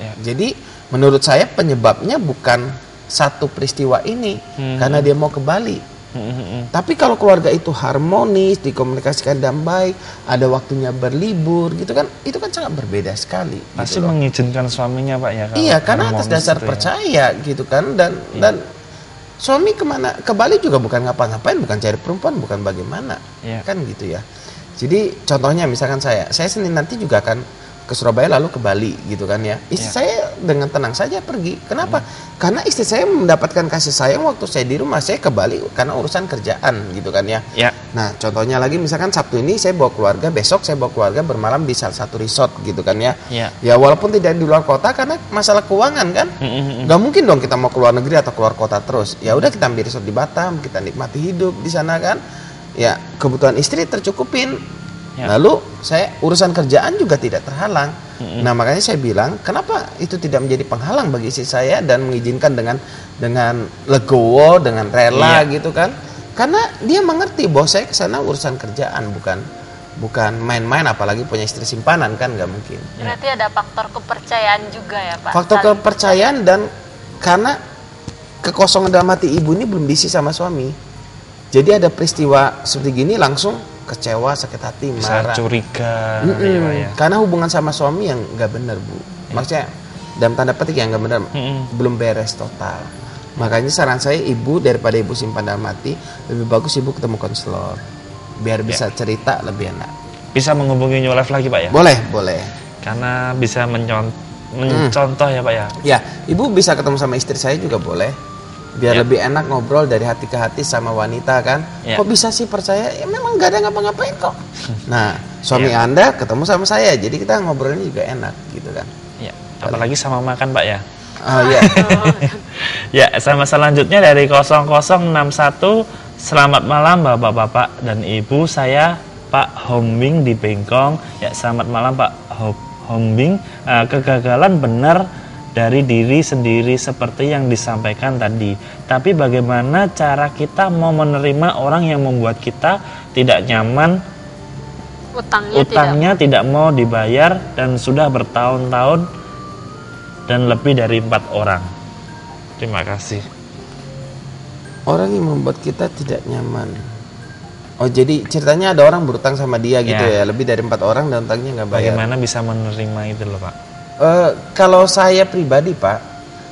Ya. Jadi, menurut saya penyebabnya bukan satu peristiwa ini, karena dia mau ke Bali. Tapi kalau keluarga itu harmonis, dikomunikasikan dengan baik, ada waktunya berlibur, gitu kan, itu kan sangat berbeda sekali. Pasti gitu loh. mengizinkan suaminya, Pak ya. Iya, karena atas dasar gitu percaya, gitu kan, dan suami kemana ke Bali juga bukan ngapa-ngapain, bukan cari perempuan, bukan bagaimana, kan gitu ya. Jadi contohnya misalkan saya Senin nanti juga akan ke Surabaya lalu ke Bali, gitu kan ya. Istri saya dengan tenang saja pergi. Kenapa? Karena istri saya mendapatkan kasih sayang waktu saya di rumah. Saya ke Bali karena urusan kerjaan, gitu kan ya. Nah, contohnya lagi misalkan Sabtu ini saya bawa keluarga, besok saya bawa keluarga bermalam di salah satu resort, gitu kan ya. Ya walaupun tidak di luar kota karena masalah keuangan kan. Gak mungkin dong kita mau keluar negeri atau keluar kota terus. Ya udah kita ambil resort di Batam, kita nikmati hidup di sana kan. Ya, kebutuhan istri tercukupin. Lalu saya urusan kerjaan juga tidak terhalang. Nah, makanya saya bilang, kenapa itu tidak menjadi penghalang bagi istri saya dan mengizinkan dengan legowo, dengan rela, gitu kan? Karena dia mengerti bahwa saya ke sana urusan kerjaan, bukan main-main, apalagi punya istri simpanan kan, nggak mungkin. Berarti ada faktor kepercayaan juga ya, Pak? Faktor kepercayaan, dan karena kekosongan dalam hati ibu ini belum diisi sama suami. Jadi ada peristiwa seperti gini langsung kecewa, sakit hati, marah, bisa curiga, karena hubungan sama suami yang nggak benar, Bu. Maksudnya dalam tanda petik yang nggak benar, belum beres total. Makanya saran saya, ibu daripada ibu simpan dalam hati, lebih bagus ibu ketemu konselor, biar bisa cerita lebih enak. Bisa menghubungi New Life lagi, Pak ya? Boleh. Karena bisa mencontoh ya, Pak ya? Ya, ibu bisa ketemu sama istri saya juga boleh. Biar lebih enak ngobrol dari hati ke hati sama wanita kan. Kok bisa sih percaya? Ya memang gak ada ngapa-ngapain kok. Nah, suami Anda ketemu sama saya, jadi kita ngobrolnya juga enak gitu kan. Ya, apalagi sama makan, Pak ya. Oh iya. Ya, sama selanjutnya dari 0061. Selamat malam Bapak-bapak dan Ibu, saya Pak Hombing di Bengkong. Ya, selamat malam Pak Hombing. Kegagalan benar dari diri sendiri seperti yang disampaikan tadi. Tapi bagaimana cara kita mau menerima orang yang membuat kita tidak nyaman, utangnya tidak mau dibayar, dan sudah bertahun-tahun dan lebih dari 4 orang. Terima kasih. Orang yang membuat kita tidak nyaman. Oh, jadi ceritanya ada orang berutang sama dia gitu ya, lebih dari 4 orang dan utangnya nggak bayar. Bagaimana bisa menerima itu loh, Pak? Kalau saya pribadi, Pak,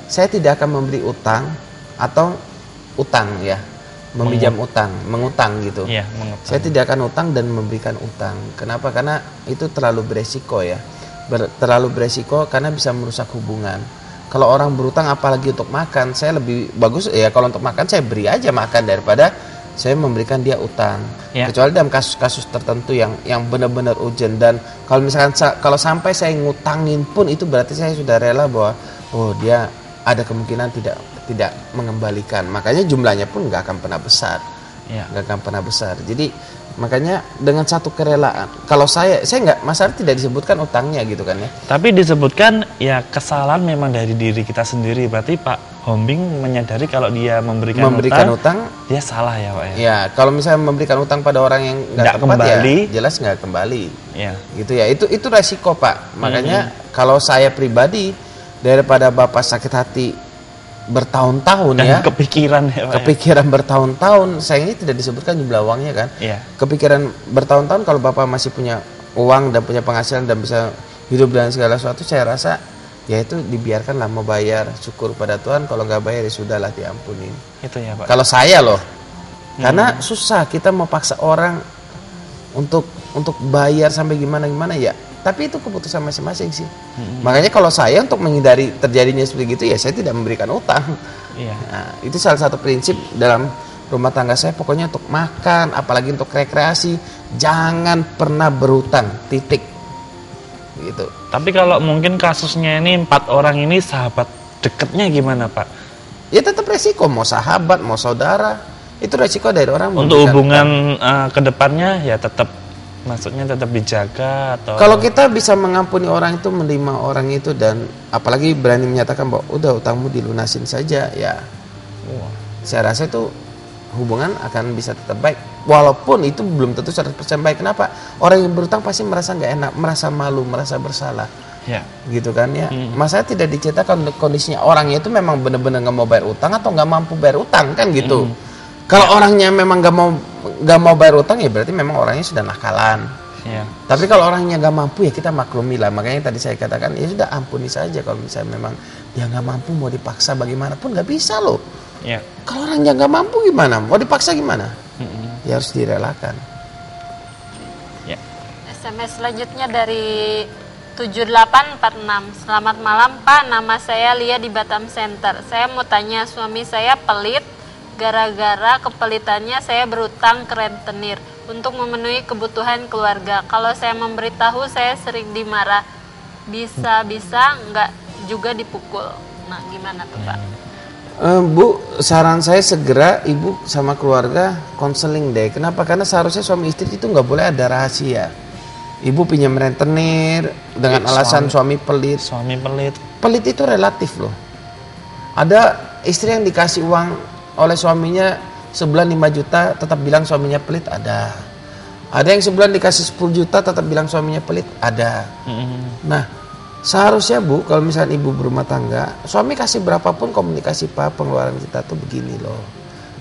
saya tidak akan memberi utang atau utang ya, meminjam utang, mengutang gitu. Mengutang. Saya tidak akan utang dan memberikan utang. Kenapa? Karena itu terlalu beresiko ya, terlalu beresiko karena bisa merusak hubungan. Kalau orang berutang apalagi untuk makan, saya lebih bagus ya kalau untuk makan saya beri aja makan daripada saya memberikan dia utang. Kecuali dalam kasus-kasus tertentu yang benar-benar urgent, dan kalau misalkan kalau sampai saya ngutangin pun itu berarti saya sudah rela bahwa dia ada kemungkinan tidak mengembalikan. Makanya jumlahnya pun nggak akan pernah besar. Nggak akan pernah besar. Jadi makanya dengan satu kerelaan, kalau saya nggak, masalah tidak disebutkan utangnya gitu kan ya. Tapi disebutkan ya kesalahan memang dari diri kita sendiri. Berarti Pak Hombing menyadari kalau dia memberikan utang, dia salah ya, Pak ya. Ya, kalau misalnya memberikan utang pada orang yang nggak tepat kembali, ya jelas nggak kembali. Gitu ya. Itu resiko, Pak. Makanya kalau saya pribadi, daripada Bapak sakit hati bertahun-tahun ya, kepikiran bertahun-tahun, saya ini tidak disebutkan jumlah uangnya kan. Kepikiran bertahun-tahun, kalau Bapak masih punya uang dan punya penghasilan dan bisa hidup dengan segala sesuatu, saya rasa ya itu dibiarkanlah, mau bayar syukur pada Tuhan, kalau nggak bayar ya sudahlah, diampunin. Itu ya, Pak. Kalau saya loh, karena susah kita mau paksa orang untuk bayar sampai gimana ya. Tapi itu keputusan masing-masing sih. Makanya kalau saya untuk menghindari terjadinya seperti itu ya saya tidak memberikan utang. Nah, itu salah satu prinsip dalam rumah tangga saya. Pokoknya untuk makan, apalagi untuk rekreasi, jangan pernah berutang. Titik. Gitu. Tapi kalau mungkin kasusnya ini 4 orang ini sahabat dekatnya gimana, Pak? Ya tetap resiko, mau sahabat, mau saudara, itu resiko dari orang. Untuk hubungan kedepannya ya tetap Maksudnya tetap dijaga atau? Kalau kita bisa mengampuni orang itu, menerima orang itu, dan apalagi berani menyatakan bahwa udah utangmu dilunasin saja, ya saya rasa itu hubungan akan bisa tetap baik. Walaupun itu belum tentu 100% baik. Kenapa? Orang yang berutang pasti merasa nggak enak, merasa malu, merasa bersalah. Ya. Gitu kan ya. Masa tidak diceritakan kondisinya orangnya itu memang benar-benar nggak mau bayar utang atau nggak mampu bayar utang kan gitu. Kalau orangnya memang nggak mau bayar utang, ya berarti memang orangnya sudah nakalan. Ya. Tapi kalau orangnya nggak mampu, ya kita maklumi lah. Makanya tadi saya katakan ya sudah, ampuni saja. Kalau misalnya memang dia nggak mampu, mau dipaksa bagaimanapun nggak bisa loh. Ya. Kalau orangnya nggak mampu gimana? Mau dipaksa gimana? Ya harus direlakan. Ya. SMS selanjutnya dari 7846. Selamat malam Pak, nama saya Lia di Batam Center. Saya mau tanya, suami saya pelit. Gara-gara kepelitannya saya berutang ke rentenir untuk memenuhi kebutuhan keluarga. Kalau saya memberitahu, saya sering dimarah. Bisa-bisa nggak juga dipukul. Nah, gimana tuh Pak? Bu, saran saya segera ibu sama keluarga konseling deh. Kenapa? Karena seharusnya suami istri itu nggak boleh ada rahasia. Ibu pinjam rentenir dengan alasan suami pelit. Suami pelit. Pelit itu relatif loh. Ada istri yang dikasih uang oleh suaminya sebulan 5 juta tetap bilang suaminya pelit, ada. Ada yang sebulan dikasih 10 juta tetap bilang suaminya pelit, ada. Nah, seharusnya Bu, kalau misalnya ibu berumah tangga, suami kasih berapapun komunikasi Pak, pengeluaran kita tuh begini loh.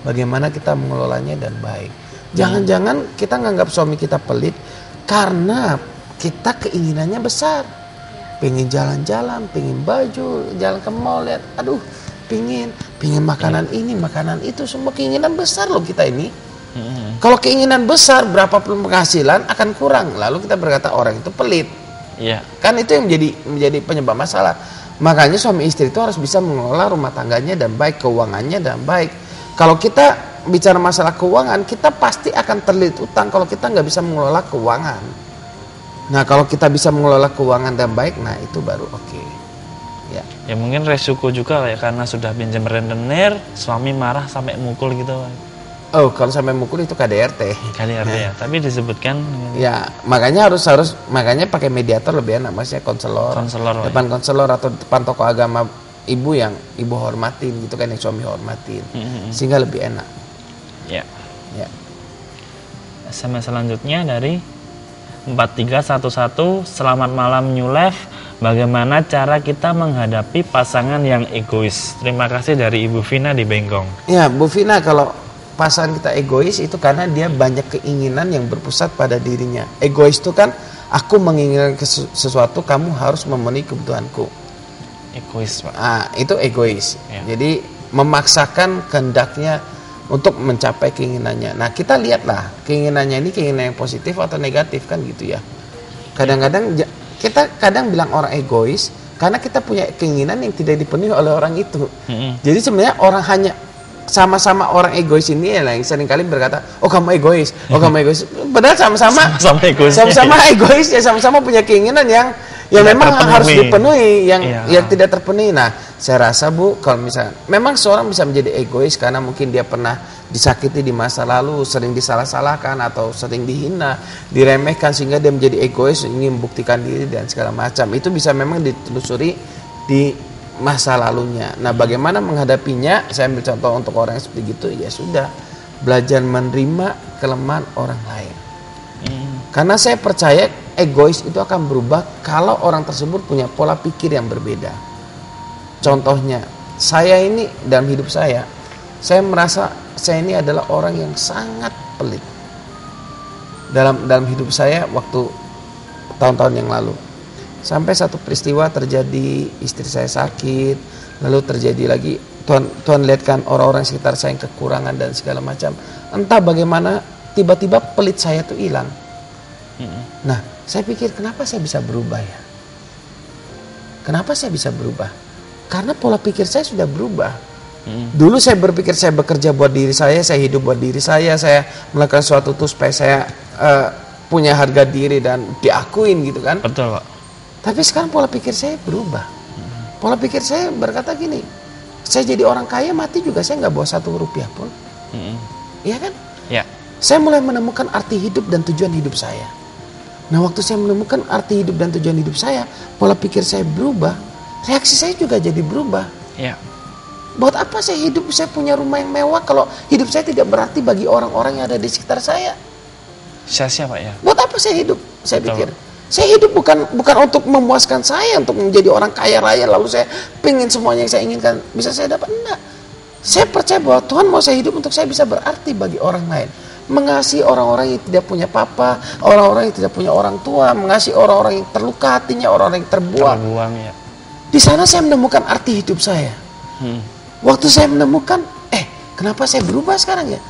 Bagaimana kita mengelolanya dan baik. Jangan-jangan kita nganggap suami kita pelit karena kita keinginannya besar. Pengen jalan-jalan, pengen baju, jalan ke mall, lihat, aduh, pengen makanan ini, makanan itu, semua keinginan besar loh kita ini. Kalau keinginan besar, berapapun penghasilan akan kurang. Lalu kita berkata orang itu pelit. Iya. Kan itu yang menjadi penyebab masalah. Makanya suami istri itu harus bisa mengelola rumah tangganya dan baik, keuangannya dan baik. Kalau kita bicara masalah keuangan, kita pasti akan terlilit utang kalau kita nggak bisa mengelola keuangan. Nah, kalau kita bisa mengelola keuangan dan baik, nah itu baru oke. Ya. Ya mungkin resiko juga ya, karena sudah pinjam rentenir, suami marah sampai mukul gitu. Oh, kalau sampai mukul itu KDRT. KDRT ya, tapi disebutkan. Ya, makanya harus makanya pakai mediator lebih enak, maksudnya konselor. Depan konselor atau depan tokoh agama ibu yang ibu hormatin gitu kan, yang suami hormatin. Sehingga lebih enak. Ya. Ya. SMS selanjutnya dari 4311. Selamat malam New Life. Bagaimana cara kita menghadapi pasangan yang egois? Terima kasih dari Ibu Vina di Bengkong. Ya, Bu Vina, kalau pasangan kita egois itu karena dia banyak keinginan yang berpusat pada dirinya. Egois itu kan aku menginginkan sesuatu, kamu harus memenuhi kebutuhanku. Egois, Pak. Ah, itu egois. Ya. Jadi memaksakan kehendaknya untuk mencapai keinginannya. Nah, kita lihatlah keinginannya ini keinginan yang positif atau negatif kan gitu ya. Kadang-kadang kita bilang orang egois karena kita punya keinginan yang tidak dipenuhi oleh orang itu. Jadi sebenarnya orang hanya sama-sama orang egois ini ya, yang seringkali berkata, oh kamu egois, oh kamu egois. Padahal sama-sama egois. Sama-sama egois ya, sama-sama punya keinginan yang memang harus dipenuhi, yang tidak terpenuhi. Nah, saya rasa Bu, kalau misalnya memang seorang bisa menjadi egois karena mungkin dia pernah disakiti di masa lalu, sering disalah-salahkan atau sering dihina, diremehkan sehingga dia menjadi egois, ingin membuktikan diri dan segala macam. Itu bisa memang ditelusuri di masa lalunya. Nah, bagaimana menghadapinya? Saya ambil contoh untuk orang yang seperti itu, ya sudah, belajar menerima kelemahan orang lain. Karena saya percaya egois itu akan berubah kalau orang tersebut punya pola pikir yang berbeda. Contohnya, saya ini dalam hidup saya merasa saya ini adalah orang yang sangat pelit. Dalam hidup saya waktu tahun-tahun yang lalu. Sampai satu peristiwa terjadi, istri saya sakit, lalu terjadi lagi, Tuhan lihatkan orang-orang sekitar saya yang kekurangan dan segala macam. Entah bagaimana tiba-tiba pelit saya itu hilang. Nah, saya pikir kenapa saya bisa berubah ya? Kenapa saya bisa berubah? Karena pola pikir saya sudah berubah. Dulu saya berpikir saya bekerja buat diri saya hidup buat diri saya melakukan sesuatu itu supaya saya punya harga diri dan diakuin gitu kan. Betul, Pak. Tapi sekarang pola pikir saya berubah. Pola pikir saya berkata gini, saya jadi orang kaya mati juga saya nggak bawa 1 rupiah pun. Iya kan? Ya. Saya mulai menemukan arti hidup dan tujuan hidup saya. Nah waktu saya menemukan arti hidup dan tujuan hidup saya, pola pikir saya berubah, reaksi saya juga jadi berubah. Ya. Buat apa saya hidup, saya punya rumah yang mewah kalau hidup saya tidak berarti bagi orang-orang yang ada di sekitar saya? Sia-sia Pak ya. Buat apa saya hidup? Saya Betul. pikir. Saya hidup bukan untuk memuaskan saya, untuk menjadi orang kaya raya, lalu saya pengen semuanya yang saya inginkan bisa saya dapat. Enggak. Saya percaya bahwa Tuhan mau saya hidup untuk saya bisa berarti bagi orang lain. Mengasihi orang-orang yang tidak punya papa, orang-orang yang tidak punya orang tua, mengasihi orang-orang yang terluka hatinya, orang-orang yang terbuang. Terbuang ya. Di sana saya menemukan arti hidup saya. Waktu saya menemukan, kenapa saya berubah sekarang ya?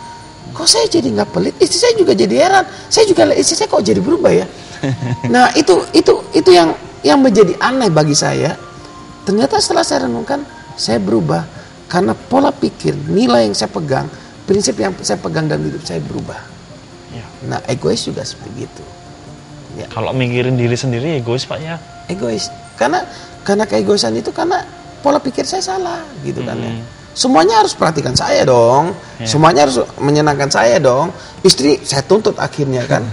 Kok saya jadi nggak pelit? Istri saya juga jadi heran. Saya juga lihat istri saya kok jadi berubah ya. Nah itu yang menjadi aneh bagi saya. Ternyata setelah saya renungkan, saya berubah karena pola pikir, nilai yang saya pegang, prinsip yang saya pegang dalam hidup saya berubah. Ya. Nah egois juga seperti itu. Ya. Kalau mikirin diri sendiri egois Pak ya. Egois karena keegoisan itu karena pola pikir saya salah gitu kan ya. Semuanya harus perhatikan saya dong, semuanya harus menyenangkan saya dong. Istri saya tuntut akhirnya kan,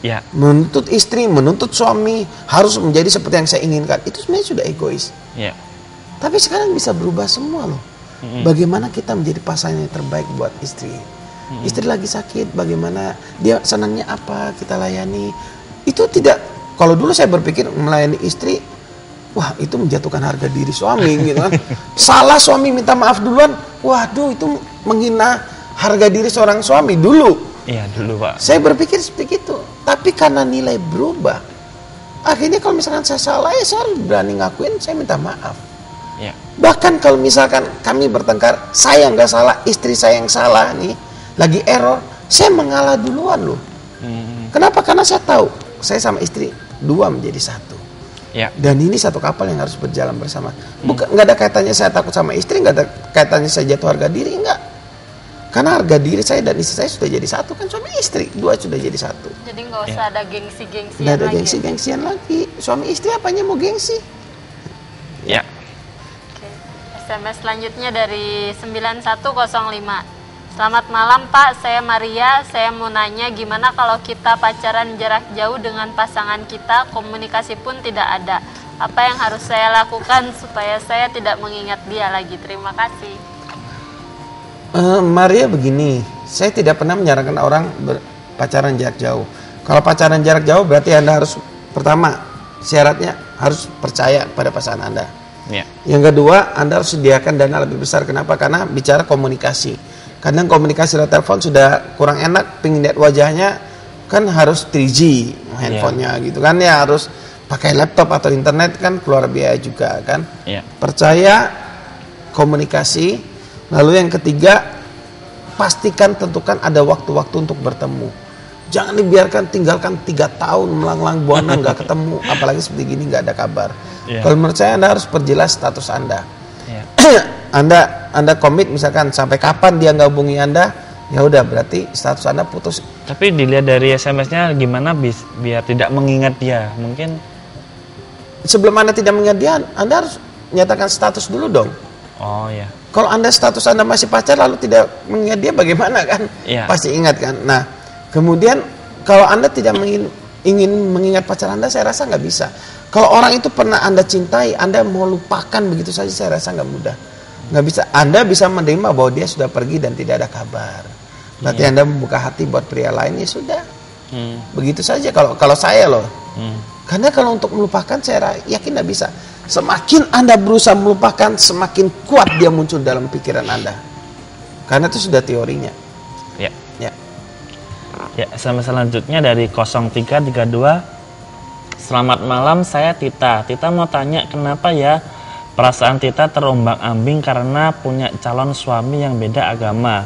Ya. menuntut istri, menuntut suami harus menjadi seperti yang saya inginkan. Itu sebenarnya sudah egois. Ya. Tapi sekarang bisa berubah semua loh. Bagaimana kita menjadi pasangan yang terbaik buat istri. Istri lagi sakit, bagaimana dia senangnya apa kita layani. Itu tidak. Kalau dulu saya berpikir melayani istri, wah itu menjatuhkan harga diri suami gitu kan. Salah suami minta maaf duluan, waduh itu menghina harga diri seorang suami dulu. Iya dulu Pak. Saya berpikir seperti itu. Tapi karena nilai berubah, akhirnya kalau misalkan saya salah ya saya harus berani ngakuin saya minta maaf. Ya. Bahkan kalau misalkan kami bertengkar, saya nggak salah, istri saya yang salah nih, lagi error, saya mengalah duluan loh. Kenapa? Karena saya tahu saya sama istri dua menjadi satu. Ya. Dan ini satu kapal yang harus berjalan bersama. Bukan nggak ada kaitannya saya takut sama istri, nggak ada kaitannya saya jatuh harga diri, enggak. Karena harga diri saya dan istri saya sudah jadi satu kan, suami istri dua sudah jadi satu. Jadi nggak usah ada gengsi-gengsian Nggak ada lagi. gengsi-gengsian lagi. Suami istri apanya mau gengsi? Ya. Oke. SMS selanjutnya dari 9105. Selamat malam Pak, saya Maria. Saya mau nanya gimana kalau kita pacaran jarak jauh dengan pasangan kita, komunikasi pun tidak ada. Apa yang harus saya lakukan supaya saya tidak mengingat dia lagi? Terima kasih. Maria begini, saya tidak pernah menyarankan orang pacaran jarak jauh. Kalau pacaran jarak jauh berarti Anda harus, pertama syaratnya harus percaya pada pasangan Anda. Ya. Yang kedua, Anda harus sediakan dana lebih besar. Kenapa? Karena bicara komunikasi. Kadang komunikasi lewat telepon sudah kurang enak, pengen lihat wajahnya kan harus 3G handphonenya gitu kan ya, harus pakai laptop atau internet kan keluar biaya juga kan. Ya. Percaya, komunikasi. Lalu yang ketiga, pastikan tentukan ada waktu-waktu untuk bertemu. Jangan dibiarkan tinggalkan 3 tahun melanglang buana nggak ketemu, apalagi seperti gini nggak ada kabar. Ya. Kalau menurut saya Anda harus perjelas status Anda. Ya. Anda komit misalkan sampai kapan dia nggak hubungi Anda, ya udah berarti status Anda putus. Tapi dilihat dari SMS-nya gimana biar tidak mengingat dia? Mungkin Sebelum Anda tidak mengingat dia, Anda harus nyatakan status dulu dong. oh ya. Kalau Anda status Anda masih pacar lalu tidak mengingat dia, bagaimana kan? Iya. Pasti ingat kan. Nah, kemudian kalau Anda tidak ingin mengingat pacar Anda, saya rasa nggak bisa. Kalau orang itu pernah Anda cintai, Anda mau lupakan begitu saja, saya rasa nggak mudah. Nggak bisa. Anda bisa menerima bahwa dia sudah pergi dan tidak ada kabar. Berarti Anda membuka hati buat pria lain, ya sudah. Begitu saja kalau saya loh. Karena kalau untuk melupakan saya yakin nggak bisa. Semakin Anda berusaha melupakan, semakin kuat dia muncul dalam pikiran Anda. Karena itu sudah teorinya. Ya. Ya. Ya, SMS selanjutnya dari 0332. Selamat malam, saya Tita. Tita mau tanya kenapa ya perasaan Tita terombang-ambing karena punya calon suami yang beda agama.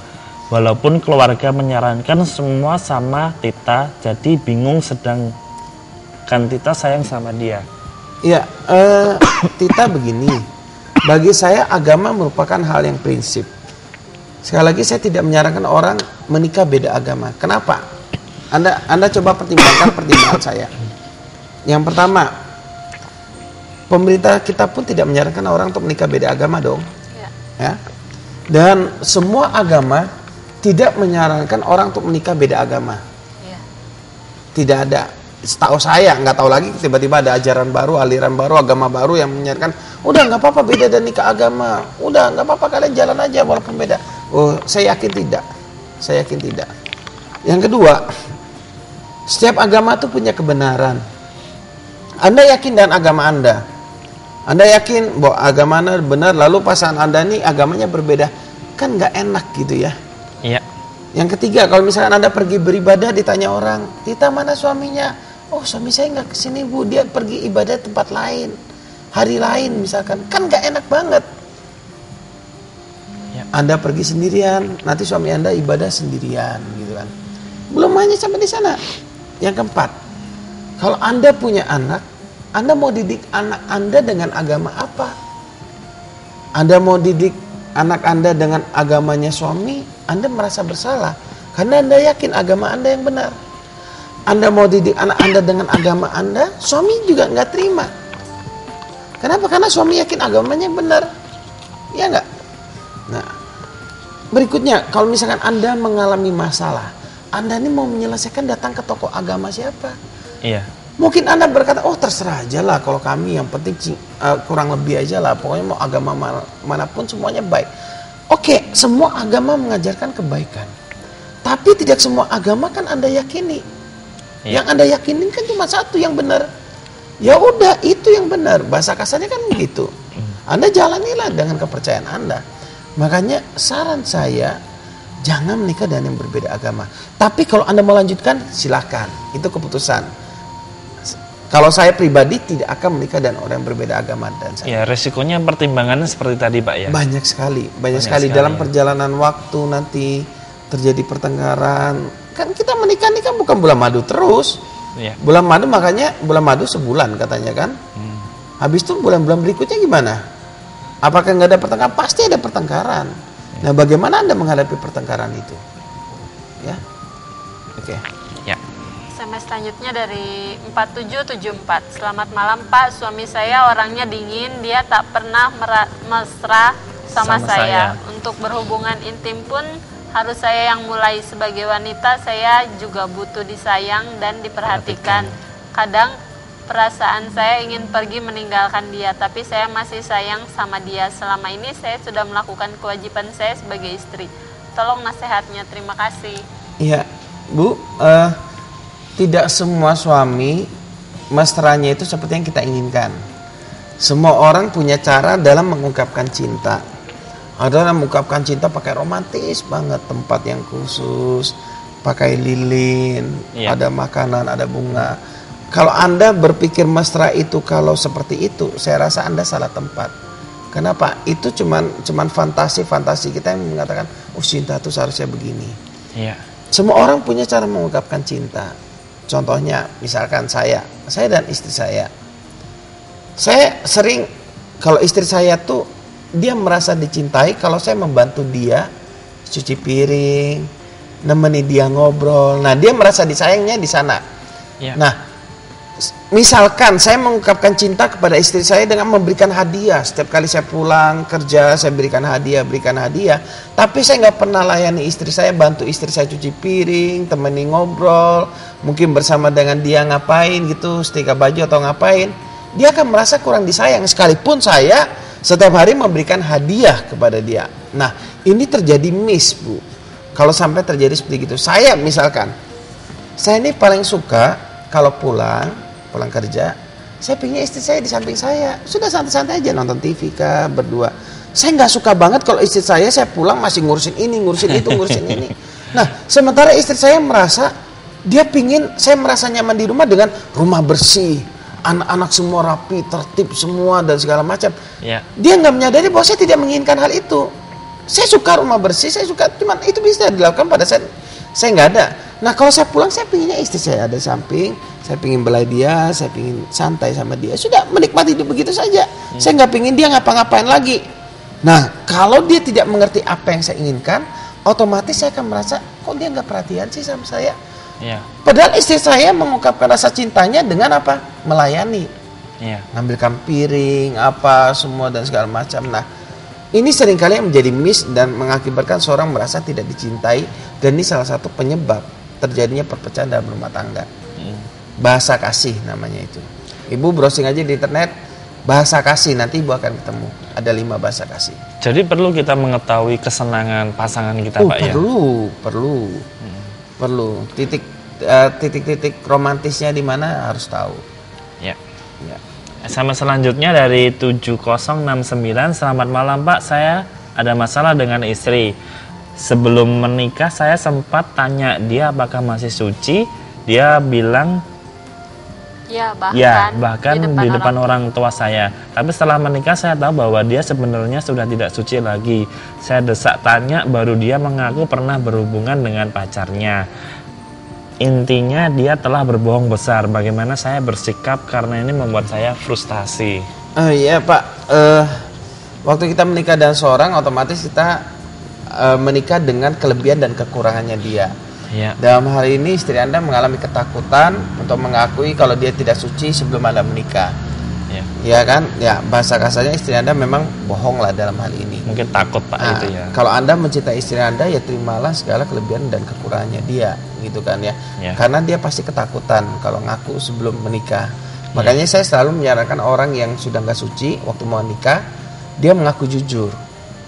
Walaupun keluarga menyarankan semua sama Tita, jadi bingung sedangkan Tita sayang sama dia. Ya, Tita begini. Bagi saya agama merupakan hal yang prinsip. Sekali lagi saya tidak menyarankan orang menikah beda agama. Kenapa? Anda coba pertimbangkan pertimbangan saya. Yang pertama, pemerintah kita pun tidak menyarankan orang untuk menikah beda agama dong. Ya. Dan semua agama tidak menyarankan orang untuk menikah beda agama. Ya. Tidak ada. setahu saya, nggak tahu lagi, tiba-tiba ada ajaran baru, aliran baru, agama baru yang menyiarkan, udah nggak apa-apa beda dan nikah agama, udah nggak apa-apa kalian jalan aja walaupun beda. Oh, saya yakin tidak. Yang kedua, setiap agama itu punya kebenaran. Anda yakin dengan agama Anda. Anda yakin bahwa agama Anda benar, lalu pasangan Anda nih agamanya berbeda, kan nggak enak gitu ya. Iya. Yang ketiga, kalau misalkan Anda pergi beribadah, ditanya orang, kita mana suaminya? Oh, suami saya nggak kesini bu, dia pergi ibadah tempat lain, hari lain misalkan, kan nggak enak banget. Ya. Anda pergi sendirian, nanti suami Anda ibadah sendirian, gitu kan. Belum hanya sampai di sana. Yang keempat, kalau Anda punya anak, Anda mau didik anak Anda dengan agama apa? Anda mau didik anak Anda dengan agamanya suami, Anda merasa bersalah karena Anda yakin agama Anda yang benar. Anda mau didik anak Anda dengan agama Anda, suami juga nggak terima. Kenapa? Karena suami yakin agamanya yang benar. Ya nggak? Nah, berikutnya, kalau misalkan Anda mengalami masalah, Anda ini mau menyelesaikan, datang ke tokoh agama siapa? Iya. Mungkin Anda berkata, oh terserah aja lah kalau kami, yang penting kurang lebih aja lah, pokoknya mau agama manapun semuanya baik. Oke, semua agama mengajarkan kebaikan, tapi tidak semua agama kan Anda yakini. Iya. Yang Anda yakinin kan cuma satu yang benar. Ya udah, itu yang benar. Bahasa kasarnya kan begitu. Anda jalanilah dengan kepercayaan Anda. Makanya saran saya, jangan menikah dengan yang berbeda agama. Tapi kalau Anda mau lanjutkan, silakan. Itu keputusan. Kalau saya pribadi tidak akan menikah dengan orang yang berbeda agama dan saya. Ya, resikonya pertimbangannya seperti tadi Pak ya. Banyak sekali dalam perjalanan waktu nanti terjadi pertengkaran. Kan kita menikah ini kan bukan bulan madu terus. Iya. Bulan madu, makanya bulan madu sebulan katanya kan. Habis itu bulan-bulan berikutnya gimana? Apakah nggak ada pertengkaran? Pasti ada pertengkaran. Nah, bagaimana Anda menghadapi pertengkaran itu? Ya, oke. Ya. SMS selanjutnya dari 4774. Selamat malam Pak, suami saya orangnya dingin, dia tak pernah mesra sama saya. Untuk berhubungan intim pun harus saya yang mulai. Sebagai wanita saya juga butuh disayang dan diperhatikan. Kadang perasaan saya ingin pergi meninggalkan dia, tapi saya masih sayang sama dia. Selama ini saya sudah melakukan kewajiban saya sebagai istri. Tolong nasihatnya, terima kasih. Iya, Bu, tidak semua suami mesranya itu seperti yang kita inginkan. Semua orang punya cara dalam mengungkapkan cinta. Ada yang mengungkapkan cinta pakai romantis banget, tempat yang khusus, pakai lilin, ada makanan, ada bunga. Kalau Anda berpikir mesra itu kalau seperti itu, saya rasa Anda salah tempat. Kenapa? Itu cuman fantasi-fantasi kita yang mengatakan, oh cinta itu seharusnya begini. Iya. Semua orang punya cara mengungkapkan cinta. Contohnya, misalkan saya dan istri saya sering, kalau istri saya tuh dia merasa dicintai kalau saya membantu dia cuci piring, nemeni dia ngobrol. Nah, dia merasa disayangnya di sana. Ya. Nah, misalkan saya mengungkapkan cinta kepada istri saya dengan memberikan hadiah. Setiap kali saya pulang kerja, saya berikan hadiah. Tapi saya nggak pernah layani istri saya, bantu istri saya cuci piring, temani ngobrol, mungkin bersama dengan dia ngapain gitu, setrika baju atau ngapain. Dia akan merasa kurang disayang, sekalipun saya setiap hari memberikan hadiah kepada dia. Nah, ini terjadi miss, Bu. Kalau sampai terjadi seperti itu. Saya misalkan, saya ini paling suka kalau pulang kerja, saya pengen istri saya di samping saya. Sudah santai-santai aja nonton TV kah, berdua. Saya nggak suka banget kalau istri saya pulang masih ngurusin ini, ngurusin itu, ngurusin ini. Nah, sementara istri saya merasa, dia pingin saya merasa nyaman di rumah dengan rumah bersih, anak-anak semua rapi, tertib semua dan segala macam. Ya. Dia nggak menyadari bahwa saya tidak menginginkan hal itu. Saya suka rumah bersih, saya suka, cuman itu bisa dilakukan pada saat saya nggak ada. Nah, kalau saya pulang, saya pinginnya istri saya ada di samping, saya pingin belai dia, saya pingin santai sama dia. Sudah menikmati hidup begitu saja. Saya nggak pingin dia ngapa-ngapain lagi. Nah, kalau dia tidak mengerti apa yang saya inginkan, otomatis saya akan merasa, kok dia nggak perhatian sih sama saya. Ya. Padahal istri saya mengungkapkan rasa cintanya dengan apa? Melayani. Ya. Ngambilkan piring, apa, semua dan segala macam. Nah, ini seringkali yang menjadi miss dan mengakibatkan seorang merasa tidak dicintai. Dan ini salah satu penyebab terjadinya perpecahan dalam rumah tangga. Bahasa kasih namanya itu. Ibu browsing aja di internet bahasa kasih, nanti ibu akan ketemu. Ada 5 bahasa kasih. Jadi perlu kita mengetahui kesenangan pasangan kita, Pak, ya? Perlu. Titik-titik romantisnya di mana harus tahu. Ya. Ya. SMS selanjutnya dari 7069. Selamat malam, Pak. Saya ada masalah dengan istri. Sebelum menikah saya sempat tanya dia apakah masih suci. Dia bilang bahkan di depan orang tua saya. Tapi setelah menikah saya tahu bahwa dia sebenarnya sudah tidak suci lagi. Saya desak tanya, baru dia mengaku pernah berhubungan dengan pacarnya. Intinya dia telah berbohong besar. Bagaimana saya bersikap karena ini membuat saya frustasi. Iya Pak, waktu kita menikah dengan seorang, otomatis kita menikah dengan kelebihan dan kekurangannya dia. Ya. Dalam hal ini istri Anda mengalami ketakutan untuk mengakui kalau dia tidak suci sebelum Anda menikah. Ya. Ya kan? Ya, bahasa kasarnya istri Anda memang bohong lah dalam hal ini. Mungkin takut, Pak, itu ya. Kalau Anda mencintai istri Anda, ya terimalah segala kelebihan dan kekurangannya dia, gitu kan ya. Ya. Karena dia pasti ketakutan kalau ngaku sebelum menikah. Makanya saya selalu menyarankan orang yang sudah nggak suci waktu mau nikah, dia mengaku jujur.